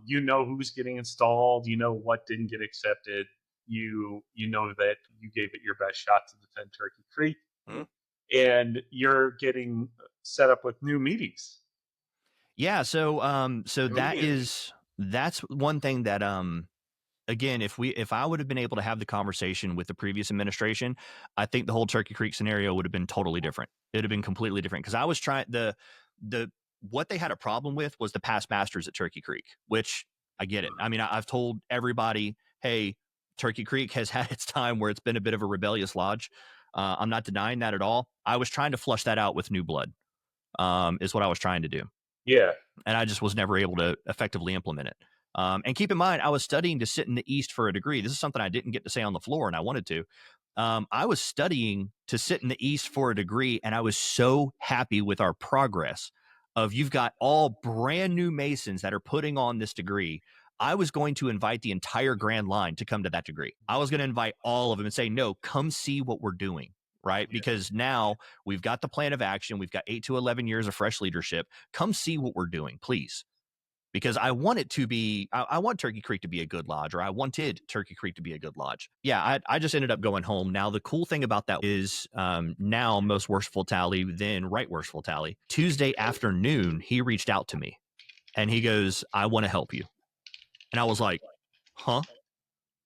You know who's getting installed. You know what didn't get accepted. You know that you gave it your best shot to defend Turkey Creek. Mm-hmm. And you're getting set up with new meetings. Yeah, so that's one thing that again, if I would have been able to have the conversation with the previous administration, I think the whole Turkey Creek scenario would have been totally different. It'd have been completely different, because I was trying what they had a problem with was the past masters at Turkey Creek, which I get it. I mean, I've told everybody, hey, Turkey Creek has had its time where it's been a bit of a rebellious lodge. I'm not denying that at all. I was trying to flush that out with new blood, is what I was trying to do. Yeah. And I just was never able to effectively implement it. And keep in mind, I was studying to sit in the East for a degree. This is something I didn't get to say on the floor, and I wanted to. I was studying to sit in the East for a degree, and I was so happy with our progress of you've got all brand new Masons that are putting on this degree. I was going to invite the entire Grand Line to come to that degree. I was going to invite all of them and say, no, come see what we're doing, right? Yeah. Because now we've got the plan of action. We've got 8 to 11 years of fresh leadership. Come see what we're doing, please. Because I want it to be, I want Turkey Creek to be a good lodge, or I wanted Turkey Creek to be a good lodge. Yeah, I just ended up going home. Now, the cool thing about that is now Most Worshipful Tally, then Right Worshipful Tally. Tuesday afternoon, he reached out to me and he goes, I want to help you. And I was like, huh?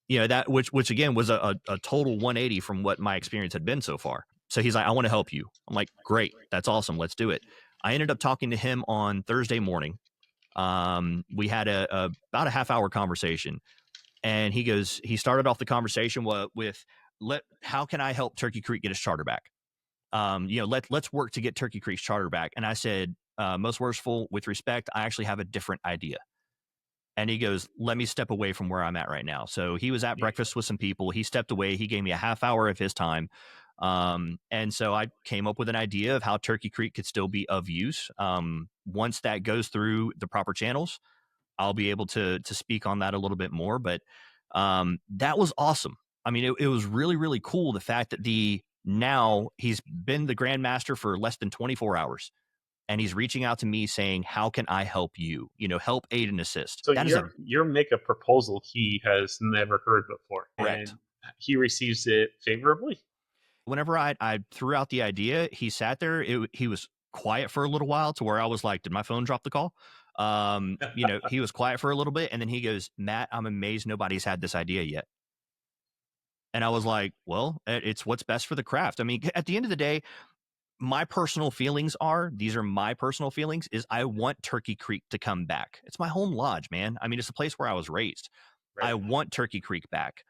You know, that which again was a total 180 from what my experience had been so far. So he's like, I want to help you. I'm like, great. That's awesome. Let's do it. I ended up talking to him on Thursday morning. We had about a half-hour conversation, and he started off the conversation with how can I help Turkey Creek get its charter back? Let's work to get Turkey Creek's charter back. And I said, most worshipful, with respect, I actually have a different idea. And he goes, let me step away from where I'm at right now. So he was at breakfast with some people. He stepped away. He gave me a half hour of his time. And so I came up with an idea of how Turkey Creek could still be of use. Once that goes through the proper channels, I'll be able to speak on that a little bit more. But that was awesome. I mean, it was really, really cool. The fact that now he's been the Grandmaster for less than 24 hours. And he's reaching out to me saying, how can I help you? Help, aid, and assist. So your make a proposal he has never heard before. Correct. And he receives it favorably? Whenever I threw out the idea, he sat there. He was quiet for a little while to where I was like, did my phone drop the call? He was quiet for a little bit. And then he goes, Matt, I'm amazed nobody's had this idea yet. And I was like, well, it's what's best for the craft. I mean, at the end of the day, my personal feelings is I want Turkey Creek to come back. It's my home lodge, man. I mean, it's a place where I was raised. Right. I want Turkey Creek back.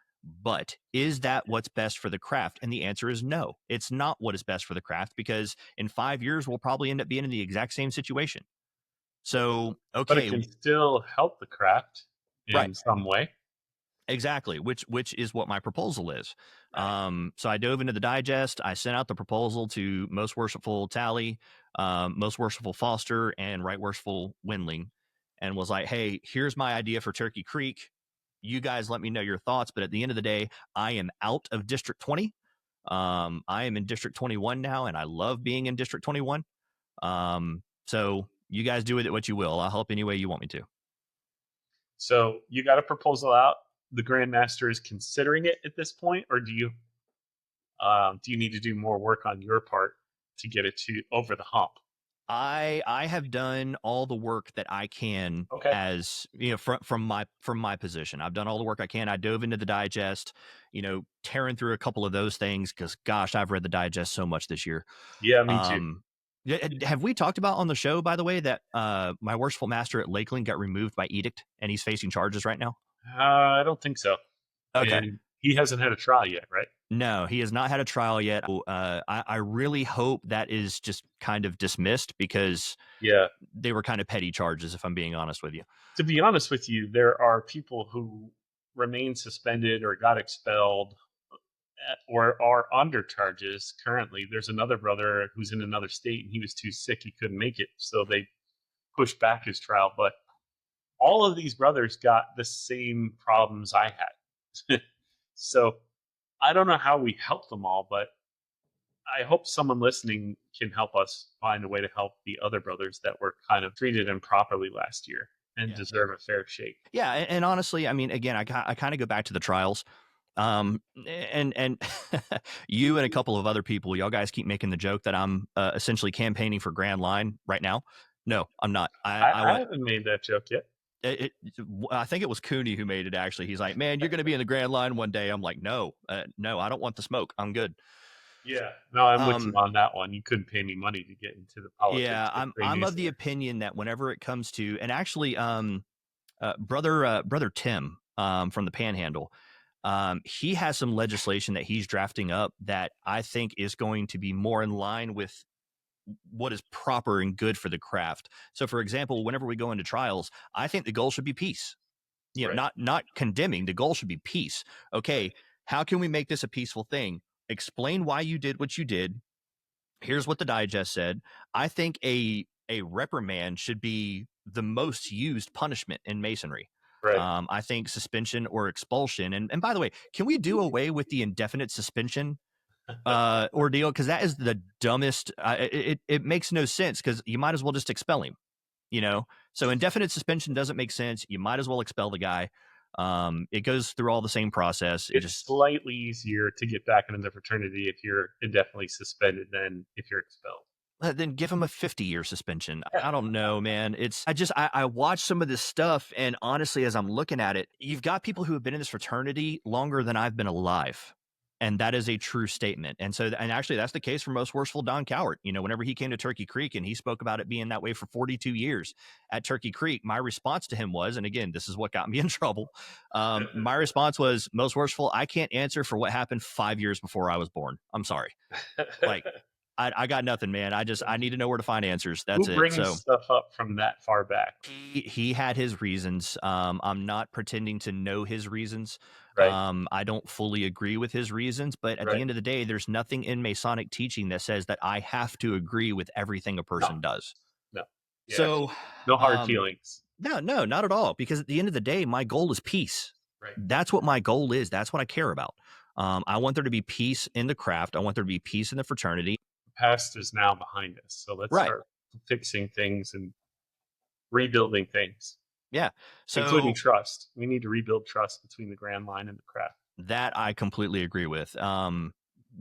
But is that what's best for the craft? And the answer is no. It's not what is best for the craft, because in 5 years, we'll probably end up being in the exact same situation. So, okay. But it can still help the craft in some way. Exactly, which is what my proposal is. So I dove into the digest. I sent out the proposal to Most Worshipful Tally, Most Worshipful Foster, and Right Worshipful Windling, and was like, hey, here's my idea for Turkey Creek. You guys let me know your thoughts. But at the end of the day, I am out of District 20. I am in District 21 now, and I love being in District 21. So you guys do with it what you will. I'll help any way you want me to. So you got a proposal out. The Grandmaster is considering it at this point, or do you need to do more work on your part to get it over the hump? I have done all the work that I can, as from my position. I've done all the work I can. I dove into the digest, tearing through a couple of those things, because gosh, I've read the digest so much this year. Yeah, me too. Have we talked about on the show, by the way, that my worshipful master at Lakeland got removed by edict and he's facing charges right now? I don't think so. Okay. And he hasn't had a trial yet, right? No, he has not had a trial yet. I really hope that is just kind of dismissed, because they were kind of petty charges, if I'm being honest with you. To be honest with you, there are people who remain suspended or got expelled or are under charges currently. There's another brother who's in another state, and he was too sick. He couldn't make it. So they pushed back his trial. But all of these brothers got the same problems I had. So I don't know how we help them all, but I hope someone listening can help us find a way to help the other brothers that were kind of treated improperly last year and deserve a fair shake. Yeah, and honestly, I mean, again, I kind of go back to the trials. And you and a couple of other people, y'all guys keep making the joke that I'm essentially campaigning for Grand Line right now. No, I'm not. I haven't made that joke yet. I think it was Cooney who made it, actually. He's like, man, you're going to be in the Grand Line one day. I'm like, no, I don't want the smoke. I'm good. Yeah, no, I'm with you on that one. You couldn't pay me money to get into the politics. Yeah, I'm of the opinion that whenever it comes to, and actually, brother Tim from the Panhandle, He has some legislation that he's drafting up that I think is going to be more in line with what is proper and good for the craft. So, for example, whenever we go into trials, I think the goal should be peace. Right. Not condemning. The goal should be peace. Okay, how can we make this a peaceful thing? Explain why you did what you did. Here's what the digest said. I think a reprimand should be the most used punishment in Masonry. Right. I think suspension or expulsion. And by the way, can we do away with the indefinite suspension ordeal? Because that is the dumbest. It makes no sense, because you might as well just expel him. So indefinite suspension doesn't make sense. You might as well expel the guy. It goes through all the same process. It's slightly easier to get back into the fraternity if you're indefinitely suspended than if you're expelled. Then give him a 50-year suspension. I don't know, man. I watch some of this stuff, and honestly, as I'm looking at it, you've got people who have been in this fraternity longer than I've been alive. And that is a true statement. And actually, that's the case for Most Worshipful Don Cowart. Whenever he came to Turkey Creek and he spoke about it being that way for 42 years at Turkey Creek, my response to him was, and again, this is what got me in trouble. My response was, Most Worshipful, I can't answer for what happened 5 years before I was born. I'm sorry. Like, I got nothing, man. I need to know where to find answers. That's Who it. brings So stuff up from that far back? he had his reasons. I'm not pretending to know his reasons. Right. I don't fully agree with his reasons, but at the end of the day, there's nothing in Masonic teaching that says that I have to agree with everything a person does. No. Yeah, So no hard feelings. No, not at all. Because at the end of the day, my goal is peace. Right. That's what my goal is. That's what I care about. I want there to be peace in the craft. I want there to be peace in the fraternity. The past is now behind us, so let's start fixing things and rebuilding things. Yeah. So, including trust. We need to rebuild trust between the Grand Line and the craft. That I completely agree with.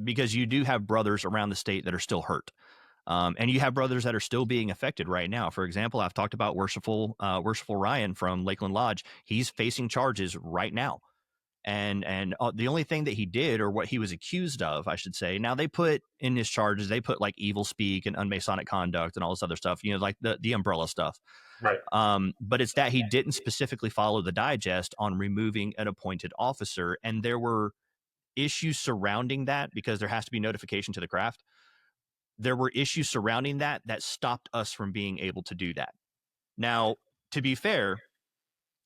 Because you do have brothers around the state that are still hurt. And you have brothers that are still being affected right now. For example, I've talked about Worshipful Ryan from Lakeland Lodge. He's facing charges right now. And the only thing that he did, or what he was accused of, I should say, now they put in his charges, they put like evil speak and unmasonic conduct and all this other stuff, like the umbrella stuff. Right. But it's that he didn't specifically follow the digest on removing an appointed officer. And there were issues surrounding that, because there has to be notification to the craft. There were issues surrounding that stopped us from being able to do that. Now, to be fair,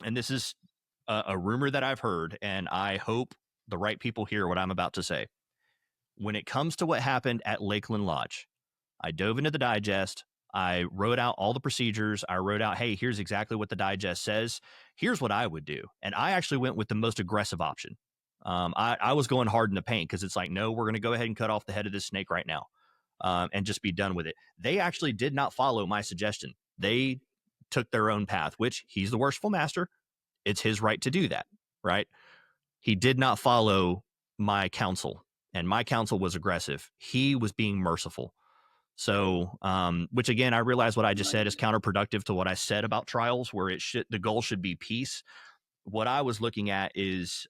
and this is a rumor that I've heard, and I hope the right people hear what I'm about to say. When it comes to what happened at Lakeland Lodge, I dove into the digest. I wrote out all the procedures. I wrote out, hey, here's exactly what the digest says. Here's what I would do. And I actually went with the most aggressive option. I was going hard in the paint, because it's like, no, we're going to go ahead and cut off the head of this snake right now, and just be done with it. They actually did not follow my suggestion. They took their own path, which he's the worshipful master. It's his right to do that, right? He did not follow my counsel, and my counsel was aggressive. He was being merciful. So, which again, I realize what I just said is counterproductive to what I said about trials, where the goal should be peace. What I was looking at is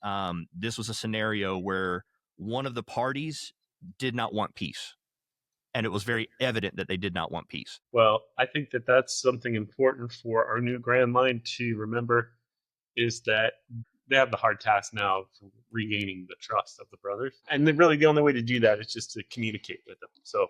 this was a scenario where one of the parties did not want peace. And it was very evident that they did not want peace. Well, I think that that's something important for our new Grand Line to remember, is that they have the hard task now of regaining the trust of the brothers. And then really the only way to do that is just to communicate with them. So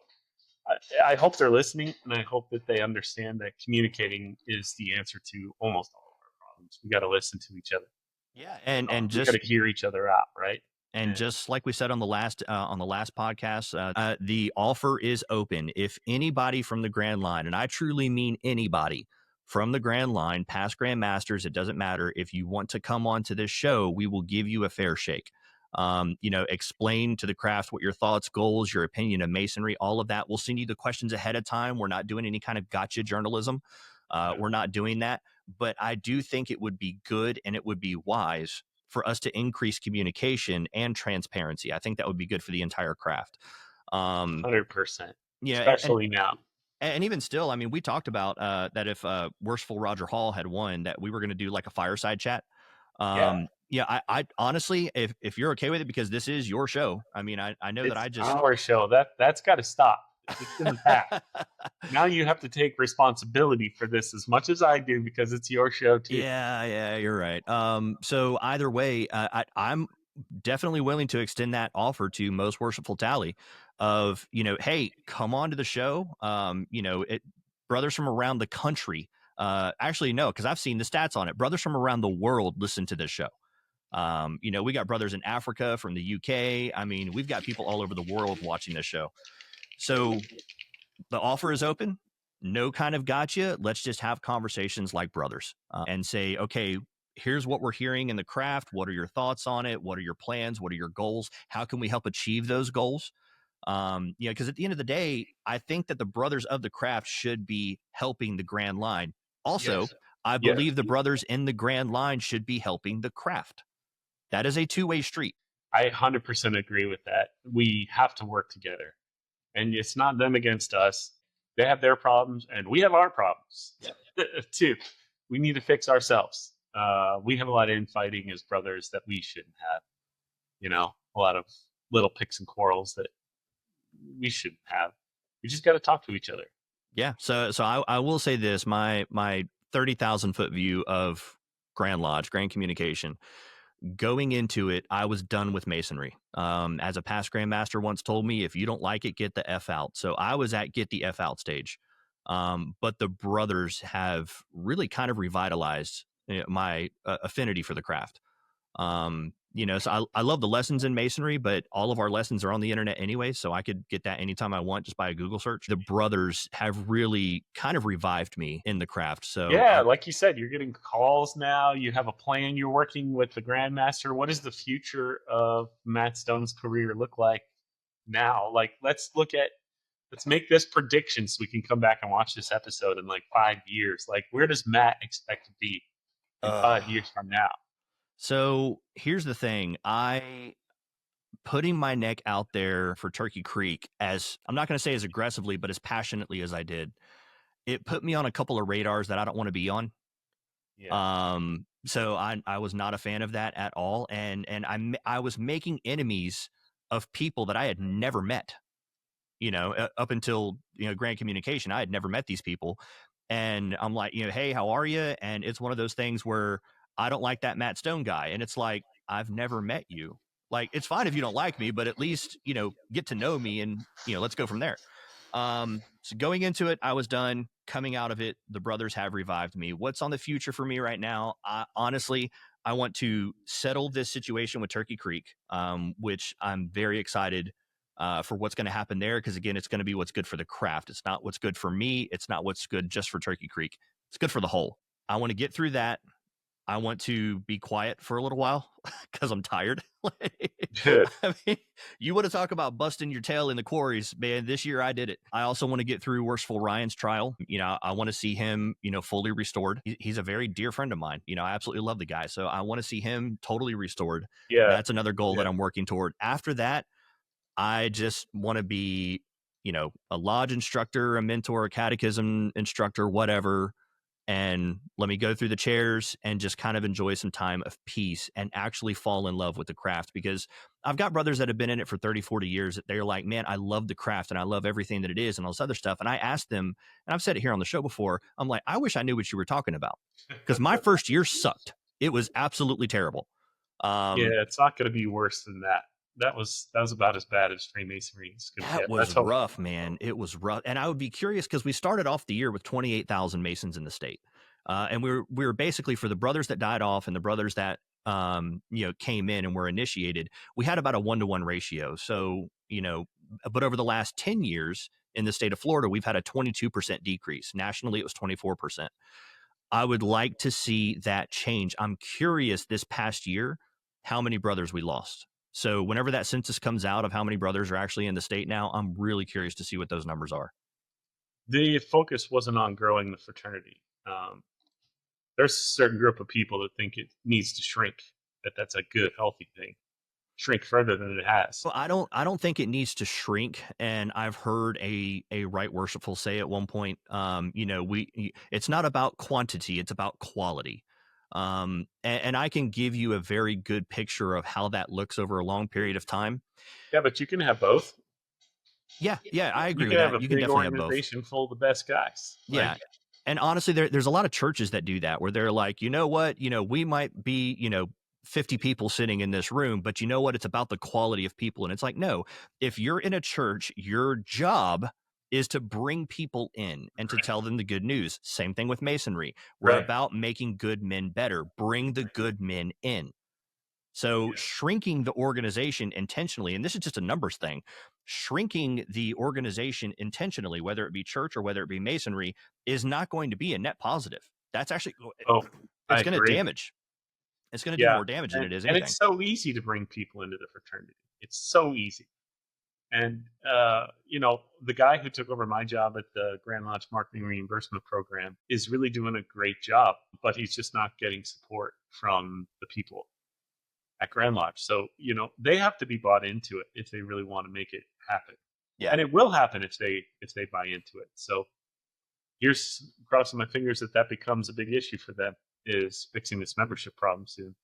I hope they're listening, and I hope that they understand that communicating is the answer to almost all of our problems. We got to listen to each other. Yeah, and just got to hear each other out, right? And just like we said on the last podcast, the offer is open. If anybody from the Grand Line, and I truly mean anybody from the Grand Line, past Grand Masters, it doesn't matter. If you want to come on to this show, we will give you a fair shake. Explain to the craft what your thoughts, goals, your opinion of Masonry, all of that. We'll send you the questions ahead of time. We're not doing any kind of gotcha journalism. We're not doing that. But I do think it would be good and it would be wise for us to increase communication and transparency. I think that would be good for the entire craft. 100%. Yeah, especially now. And even still, I mean, we talked about that if Worshipful Roger Hall had won, that we were going to do like a fireside chat. Yeah, I honestly, if you're okay with it, because this is your show. I mean, I know it's that I just our show. That's got to stop. It's in the past. Now you have to take responsibility for this as much as I do, because it's your show too. Yeah, you're right. So either way, I'm definitely willing to extend that offer to Most Worshipful Tally of, hey, come on to the show. Brothers from around the country. Actually, no, because I've seen the stats on it. Brothers from around the world listen to this show. We got brothers in Africa, from the UK. I mean, we've got people all over the world watching this show. So the offer is open. No kind of gotcha. Let's just have conversations like brothers and say, okay, here's what we're hearing in the craft. What are your thoughts on it? What are your plans? What are your goals? How can we help achieve those goals? Because at the end of the day, I think that the brothers of the craft should be helping the Grand Line. Also, Yes. I believe the brothers in the Grand Line should be helping the craft. That is a two-way street. I 100% agree with that. We have to work together. And it's not them against us. They have their problems, and we have our problems too. We need to fix ourselves. We have a lot of infighting as brothers that we shouldn't have. A lot of little picks and quarrels that we shouldn't have. We just got to talk to each other. Yeah. So I will say this: my 30,000-foot view of Grand Lodge, Grand Communication. Going into it, I was done with Masonry. As a past Grandmaster once told me, if you don't like it, get the F out. So I was at get the F out stage. But the brothers have really kind of revitalized my affinity for the craft. So I love the lessons in Masonry, but all of our lessons are on the internet anyway, so I could get that anytime I want just by a Google search. The brothers have really kind of revived me in the craft. So yeah, like you said, you're getting calls now. You have a plan. You're working with the Grandmaster. What does the future of Matt Stone's career look like now? Like, let's make this prediction so we can come back and watch this episode in like 5 years. Like, where does Matt expect to be in 5 years from now? So here's the thing. Putting my neck out there for Turkey Creek, as I'm not going to say as aggressively, but as passionately as I did, it put me on a couple of radars that I don't want to be on. Yeah. So I was not a fan of that at all. And I was making enemies of people that I had never met, up until, Grand Communication. I had never met these people. And I'm like, hey, how are you? And it's one of those things where I don't like that Matt Stone guy. And it's like, I've never met you. Like, it's fine if you don't like me, but at least, get to know me and, let's go from there. So going into it, I was done. Coming out of it, the brothers have revived me. What's on the future for me right now? Honestly, I want to settle this situation with Turkey Creek, which I'm very excited for what's going to happen there. Because again, it's going to be what's good for the craft. It's not what's good for me. It's not what's good just for Turkey Creek. It's good for the whole. I want to get through that. I want to be quiet for a little while because I'm tired. I mean, you want to talk about busting your tail in the quarries, man. This year I did it. I also want to get through Worshipful Ryan's trial. I want to see him, fully restored. He's a very dear friend of mine. I absolutely love the guy. So I want to see him totally restored. Yeah. That's another goal that I'm working toward. After that, I just want to be, a lodge instructor, a mentor, a catechism instructor, whatever. And let me go through the chairs and just kind of enjoy some time of peace and actually fall in love with the craft. Because I've got brothers that have been in it for 30, 40 years that they're like, man, I love the craft and I love everything that it is and all this other stuff. And I asked them, and I've said it here on the show before, I'm like, I wish I knew what you were talking about. Because my first year sucked. It was absolutely terrible. Yeah, it's not going to be worse than that. That was about as bad as Freemasonry is going to get. That was rough, man. It was rough. And I would be curious because we started off the year with 28,000 Masons in the state. And we were basically, for the brothers that died off and the brothers that, came in and were initiated, we had about a 1-to-1 ratio. So, but over the last 10 years in the state of Florida, we've had a 22% decrease. Nationally, it was 24%. I would like to see that change. I'm curious this past year, how many brothers we lost. So whenever that census comes out of how many brothers are actually in the state now, I'm really curious to see what those numbers are. The focus wasn't on growing the fraternity. There's a certain group of people that think it needs to shrink, that's a good, healthy thing. Shrink further than it has. Well, I don't think it needs to shrink. And I've heard a right worshipful say at one point, it's not about quantity, it's about quality. And I can give you a very good picture of how that looks over a long period of time. Yeah, but you can have both. Yeah, I agree with that. You can definitely have both. Organization full of the best guys. Yeah. And honestly, there's a lot of churches that do that, where they're like, you know what, we might be, 50 people sitting in this room, but you know what? It's about the quality of people. And it's like, no, if you're in a church, your job is to bring people in and to tell them the good news. Same thing with Masonry. We're Right. about making good men better. Bring the good men in. So shrinking the organization intentionally, and this is just a numbers thing, shrinking the organization intentionally, whether it be church or whether it be Masonry, is not going to be a net positive. That's actually, Oh, I it's going to agree. damage. It's going to do Yeah, more damage than it is and anything. it's so easy to bring people into the fraternity. It's so easy. And the guy who took over my job at the Grand Lodge Marketing Reimbursement Program is really doing a great job, but he's just not getting support from the people at Grand Lodge. So, they have to be bought into it if they really want to make it happen. Yeah. And it will happen if they buy into it. So here's crossing my fingers that becomes a big issue for them, is fixing this membership problem soon.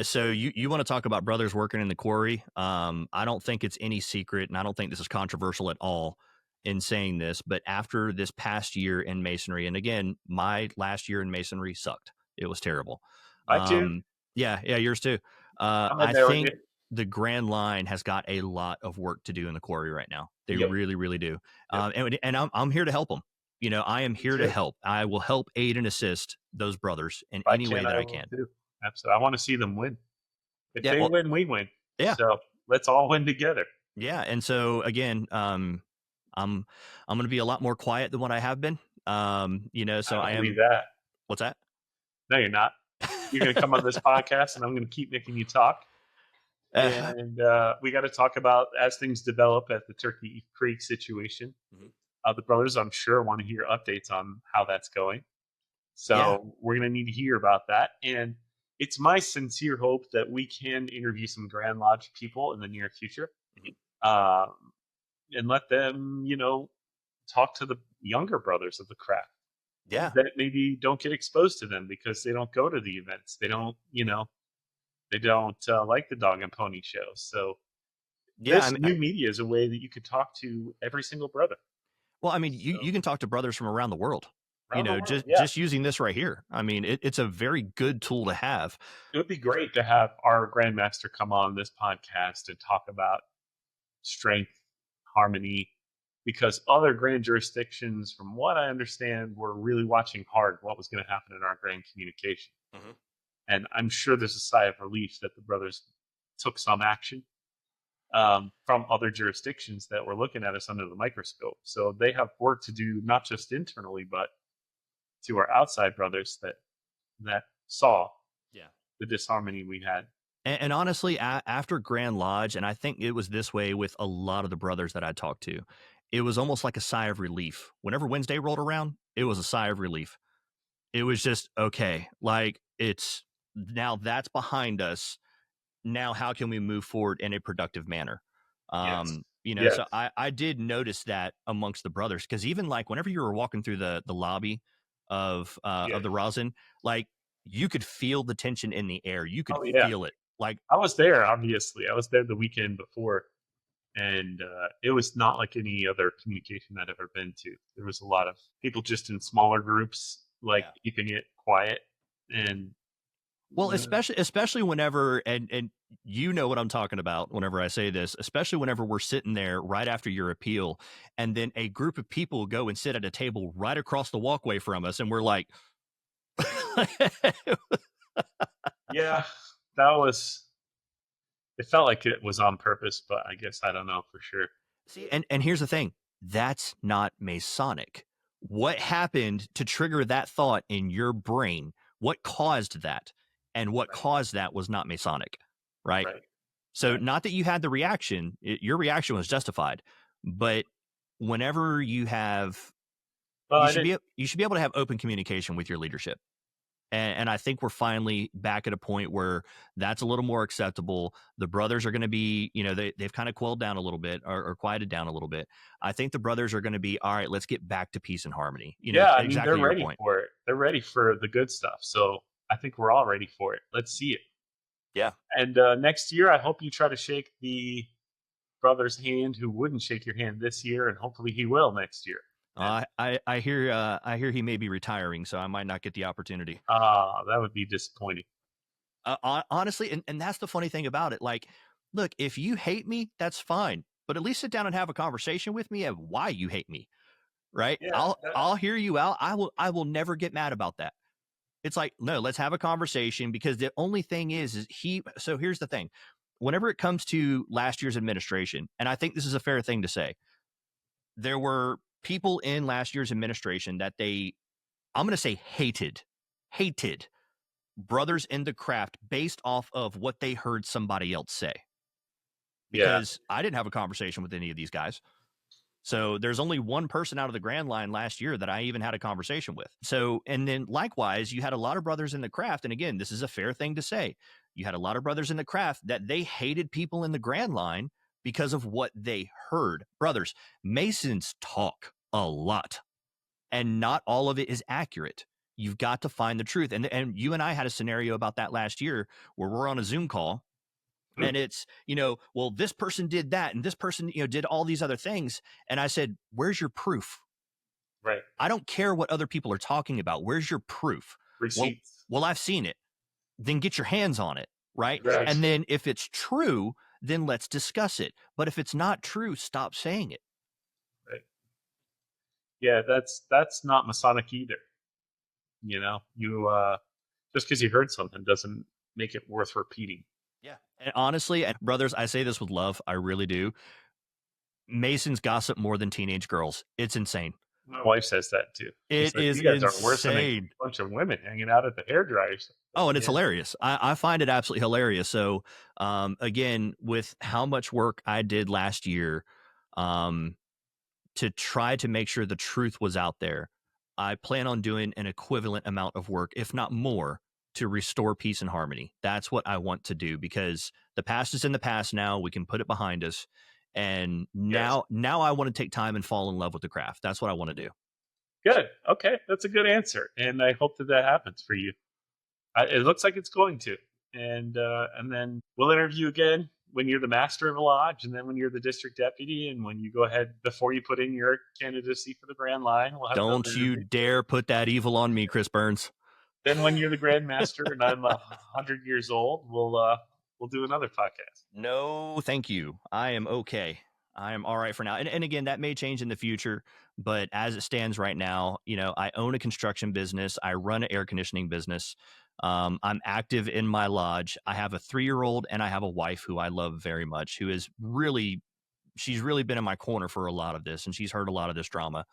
So you want to talk about brothers working in the quarry? I don't think it's any secret, and I don't think this is controversial at all in saying this, but after this past year in Masonry, and again, my last year in Masonry sucked. It was terrible. I too. Yeah, yours too. I'm in I there with think you. the Grand Line has got a lot of work to do in the quarry right now. They Yep. really, really do. Yep. And I'm here to help them. I am here to too. help. I will help aid and assist those brothers in If I any way that I will can. too. Absolutely. I want to see them win. If Yeah, they well, win, we win. yeah. So let's all win together. Yeah, and so again, I'm going to be a lot more quiet than what I have been. So I I believe am. that. What's that? No, you're not. You're going to come on this podcast, and I'm going to keep making you talk. Uh, And we got to talk about, as things develop at the Turkey Creek situation. The brothers, I'm sure, want to hear updates on how that's going. So Yeah. we're going to need to hear about that. And it's my sincere hope that we can interview some Grand Lodge people in the near future, and let them, talk to the younger brothers of the craft. Yeah. That maybe don't get exposed to them because they don't go to the events. They don't, like the dog and pony show. So Yeah. this new media is a way that you could talk to every single brother. Well, I mean, you can talk to brothers from around the world. Around the world, Just using this right here. I mean, it's a very good tool to have. It would be great to have our Grandmaster come on this podcast and talk about strength, harmony, because other grand jurisdictions, from what I understand, were really watching hard what was going to happen in our grand communication. And I'm sure there's a sigh of relief that the brothers took some action from other jurisdictions that were looking at us under the microscope. So they have work to do, not just internally, but to our outside brothers that saw the disharmony we had. And honestly, after Grand Lodge, and I think it was this way with a lot of the brothers that I talked to, it was almost like a sigh of relief. Whenever Wednesday rolled around, it was a sigh of relief. It was just, okay, like now that's behind us. Now, how can we move forward in a productive manner? So I did notice that amongst the brothers, because even like whenever you were walking through the lobby of the rosin, like you could feel the tension in the air. You could feel it. Like I was there, obviously. I was there the weekend before, and it was not like any other communication I'd ever been to. There was a lot of people just in smaller groups, keeping it quiet. And well, especially whenever, and you know what I'm talking about whenever I say this, especially whenever we're sitting there right after your appeal, and then a group of people go and sit at a table right across the walkway from us, and we're like, yeah, it felt like it was on purpose, but I guess I don't know for sure. See, and here's the thing, that's not Masonic. What happened to trigger that thought in your brain? What caused that? And what caused that was not Masonic, right? So not that you had the reaction, your reaction was justified, but whenever you have, you should be able to have open communication with your leadership. And I think we're finally back at a point where that's a little more acceptable. The brothers are going to be, they've kind of quelled down a little bit or quieted down a little bit. I think the brothers are going to be, all right, let's get back to peace and harmony. They're ready for it. They're ready for the good stuff. So I think we're all ready for it. Let's see it. Yeah. And next year, I hope you try to shake the brother's hand who wouldn't shake your hand this year, and hopefully he will next year. I hear he may be retiring, so I might not get the opportunity. That would be disappointing. Honestly, and that's the funny thing about it. Like, look, if you hate me, that's fine, but at least sit down and have a conversation with me of why you hate me, right? Yeah, I'll hear you out. I will never get mad about that. It's like, no, let's have a conversation, because the only thing is so here's the thing. Whenever it comes to last year's administration, and I think this is a fair thing to say, there were people in last year's administration that I'm going to say hated brothers in the craft based off of what they heard somebody else say. Because I didn't have a conversation with any of these guys. So there's only one person out of the Grand Line last year that I even had a conversation with. So, and then likewise, you had a lot of brothers in the craft. And again, this is a fair thing to say. You had a lot of brothers in the craft that they hated people in the Grand Line because of what they heard. Brothers, Masons talk a lot, and not all of it is accurate. You've got to find the truth. And you and I had a scenario about that last year where we're on a Zoom call, and it's, well, this person did that, and this person, did all these other things. And I said, where's your proof? Right. I don't care what other people are talking about. Where's your proof? Receipts. Well, I've seen it. Then get your hands on it. Right. Right. And then if it's true, then let's discuss it. But if it's not true, stop saying it. Right. Yeah, that's not Masonic either. You just because you heard something doesn't make it worth repeating. Yeah. And honestly, and brothers, I say this with love. I really do. Masons gossip more than teenage girls. It's insane. My wife says that too. It is you guys insane. are worse than a bunch of women hanging out at the hairdryers. Oh, and it's hilarious. I find it absolutely hilarious. So, again, with how much work I did last year, to try to make sure the truth was out there, I plan on doing an equivalent amount of work, if not more, to restore peace and harmony. That's what I want to do, because the past is in the past now. We can put it behind us. And now I want to take time and fall in love with the craft. That's what I want to do. Good. Okay. That's a good answer. And I hope that happens for you. It looks like it's going to. And then we'll interview again when you're the master of a lodge, and then when you're the district deputy, and when you go ahead before you put in your candidacy for the Grand Line. We'll have Don't you dare put that evil on me, Chris Burns. Then when you're the Grand Master and I'm 100 years old, we'll do another podcast. No, thank you. I am okay. I am all right for now. And again, that may change in the future, but as it stands right now, I own a construction business. I run an air conditioning business. I'm active in my lodge. I have a 3-year-old and I have a wife who I love very much, who is she's really been in my corner for a lot of this, and she's heard a lot of this drama.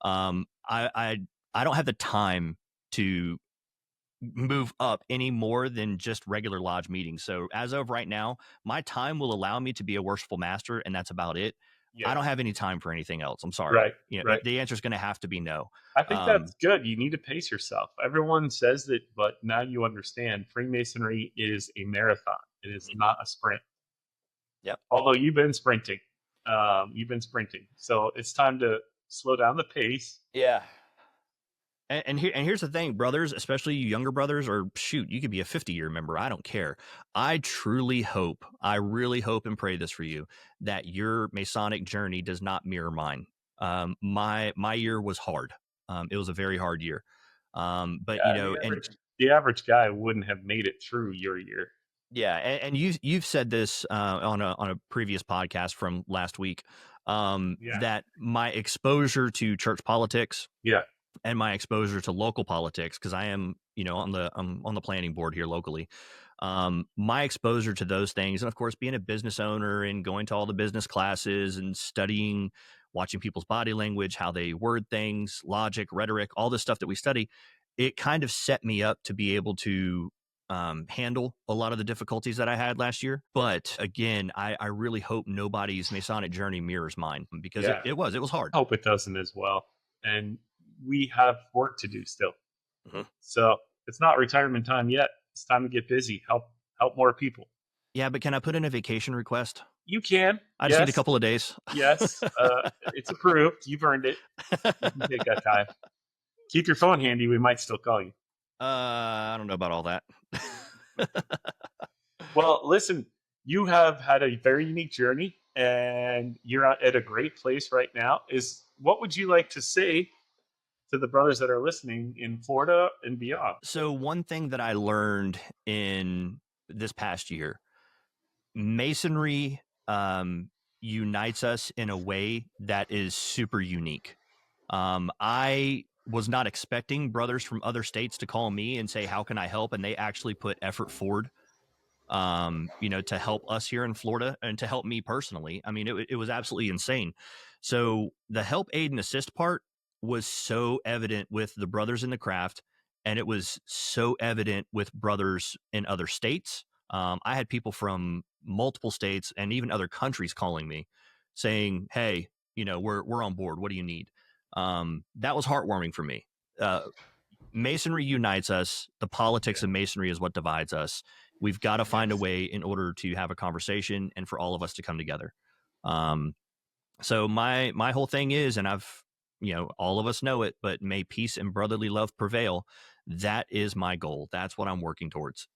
I don't have the time to move up any more than just regular lodge meetings. So as of right now, my time will allow me to be a worshipful master, and that's about it. Yeah. I don't have any time for anything else. I'm sorry. Right. Right. The answer is going to have to be no. I think that's good. You need to pace yourself. Everyone says that, but now you understand Freemasonry is a marathon. It is not a sprint. Yep. Although you've been sprinting. So it's time to slow down the pace. Yeah. And here's the thing, brothers, especially you younger brothers, or shoot, you could be a 50-year member. I don't care. I really hope and pray this for you, that your Masonic journey does not mirror mine. My year was hard. It was a very hard year. But the average guy wouldn't have made it through your year. Yeah, and you've said this on a previous podcast from last week, that my exposure to church politics, and my exposure to local politics, because I am, I'm on the planning board here locally. My exposure to those things, and of course, being a business owner and going to all the business classes and studying, watching people's body language, how they word things, logic, rhetoric, all this stuff that we study, it kind of set me up to be able to handle a lot of the difficulties that I had last year. But again, I really hope nobody's Masonic journey mirrors mine, because it was hard. I hope it doesn't as well. And we have work to do still. Mm-hmm. So it's not retirement time yet. It's time to get busy. Help more people. Yeah, but can I put in a vacation request? You can. I just need a couple of days. Yes. It's approved. You've earned it. You can take that time. Keep your phone handy. We might still call you. I don't know about all that. Well, listen, you have had a very unique journey, and you're at a great place right now. What would you like to say to the brothers that are listening in Florida and beyond? So one thing that I learned in this past year, Masonry unites us in a way that is super unique. I was not expecting brothers from other states to call me and say, how can I help? And they actually put effort forward, to help us here in Florida and to help me personally. I mean, it was absolutely insane. So the help, aid, and assist part was so evident with the brothers in the craft, and it was so evident with brothers in other states. I had people from multiple states and even other countries calling me saying, hey, we're on board. What do you need? That was heartwarming for me. Masonry unites us. The politics of Masonry is what divides us. We've got to find a way in order to have a conversation and for all of us to come together. So my whole thing is, and all of us know it, but may peace and brotherly love prevail. That is my goal. That's what I'm working towards.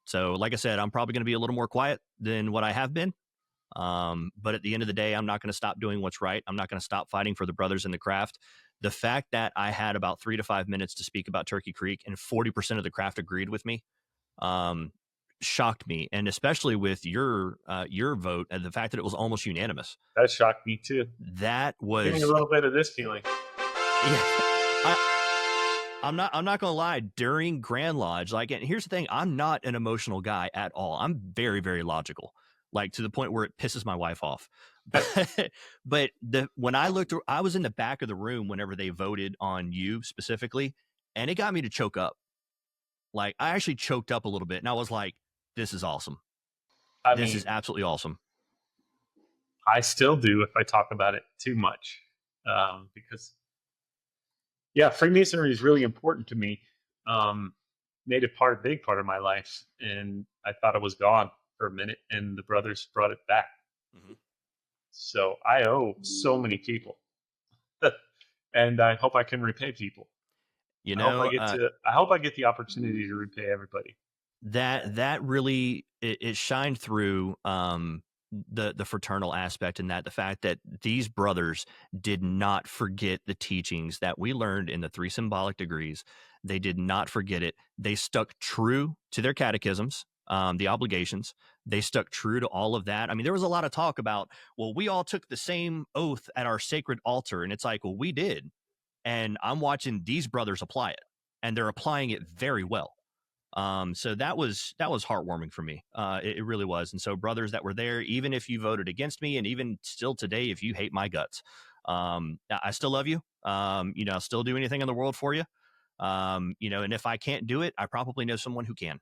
So like I said, I'm probably going to be a little more quiet than what I have been. But at the end of the day, I'm not going to stop doing what's right. I'm not going to stop fighting for the brothers in the craft. The fact that I had about 3 to 5 minutes to speak about Turkey Creek and 40% of the craft agreed with me, shocked me. And especially with your vote and the fact that it was almost unanimous. That shocked me too. That was Give me a little bit of this feeling. Yeah. I'm not gonna lie, during Grand Lodge, and here's the thing, I'm not an emotional guy at all. I'm very, very logical, to the point where it pisses my wife off. But when I looked, I was in the back of the room whenever they voted on you specifically, and it got me to choke up. I actually choked up a little bit, and I was like, this is awesome. This is absolutely awesome. I still do if I talk about it too much, because Freemasonry is really important to me. Made it a big part of my life, and I thought it was gone for a minute, and the brothers brought it back. Mm-hmm. So I owe so many people, and I hope I can repay people. I hope I get the opportunity to repay everybody. That really it shined through the fraternal aspect, in that the fact that these brothers did not forget the teachings that we learned in the 3 symbolic degrees. They did not forget it. They stuck true to their catechisms, the obligations. They stuck true to all of that. I mean, there was a lot of talk about, well, we all took the same oath at our sacred altar. And it's like, well, we did. And I'm watching these brothers apply it, and they're applying it very well. So that was heartwarming for me. It really was. And so brothers that were there, even if you voted against me, and even still today, if you hate my guts, I still love you. I'll still do anything in the world for you. And if I can't do it, I probably know someone who can.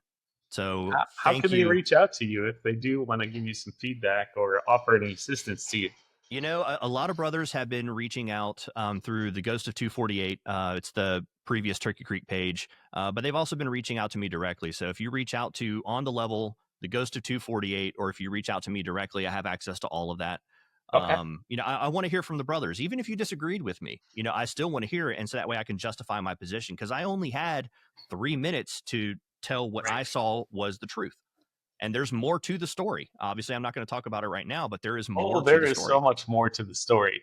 So how can they reach out to you if they do want to give you some feedback or offer any assistance to you? A lot of brothers have been reaching out through the Ghost of 248. It's the previous Turkey Creek page, but they've also been reaching out to me directly. So if you reach out to On the Level, the Ghost of 248, or if you reach out to me directly, I have access to all of that. Okay. I want to hear from the brothers, even if you disagreed with me. I still want to hear it, and so that way I can justify my position, because I only had 3 minutes to tell what I saw was the truth. And there's more to the story. Obviously, I'm not going to talk about it right now, but there is more to the story. There is so much more to the story.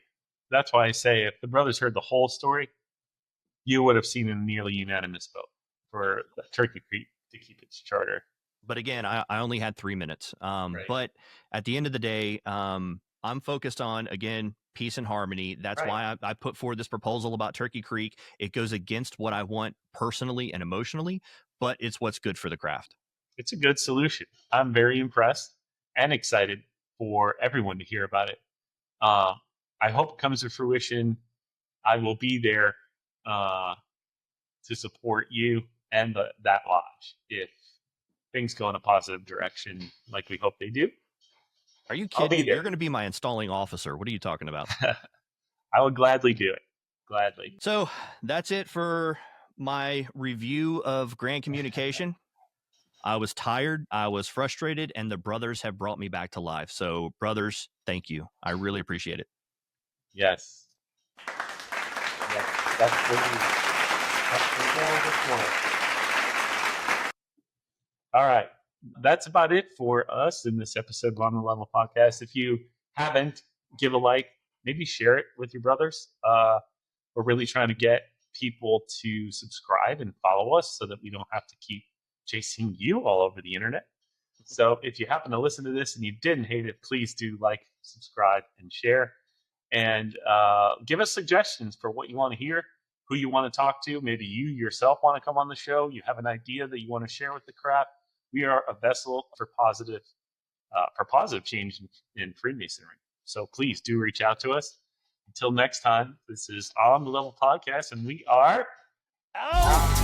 That's why I say if the brothers heard the whole story, you would have seen a nearly unanimous vote for Turkey Creek to keep its charter. But again, I only had 3 minutes. But at the end of the day, I'm focused on, again, peace and harmony. That's why I put forward this proposal about Turkey Creek. It goes against what I want personally and emotionally, but it's what's good for the craft. It's a good solution. I'm very impressed and excited for everyone to hear about it. I hope it comes to fruition. I will be there to support you and that lodge if things go in a positive direction like we hope they do. Are you kidding? You're going to be my installing officer. What are you talking about? I would gladly do it. Gladly. So that's it for my review of Grand Communication. I was tired, I was frustrated, and the brothers have brought me back to life. So, brothers, thank you. I really appreciate it. Yes. That's all right. That's about it for us in this episode of On the Level podcast. If you haven't, give a like, maybe share it with your brothers. we're really trying to get people to subscribe and follow us so that we don't have to keep chasing you all over the internet. So if you happen to listen to this and you didn't hate it, please do like, subscribe, and share. And give us suggestions for what you want to hear, who you want to talk to. Maybe you yourself want to come on the show. You have an idea that you want to share with the crowd. We are a vessel for positive change in Freemasonry. So please do reach out to us. Until next time, this is On the Level Podcast, and we are out.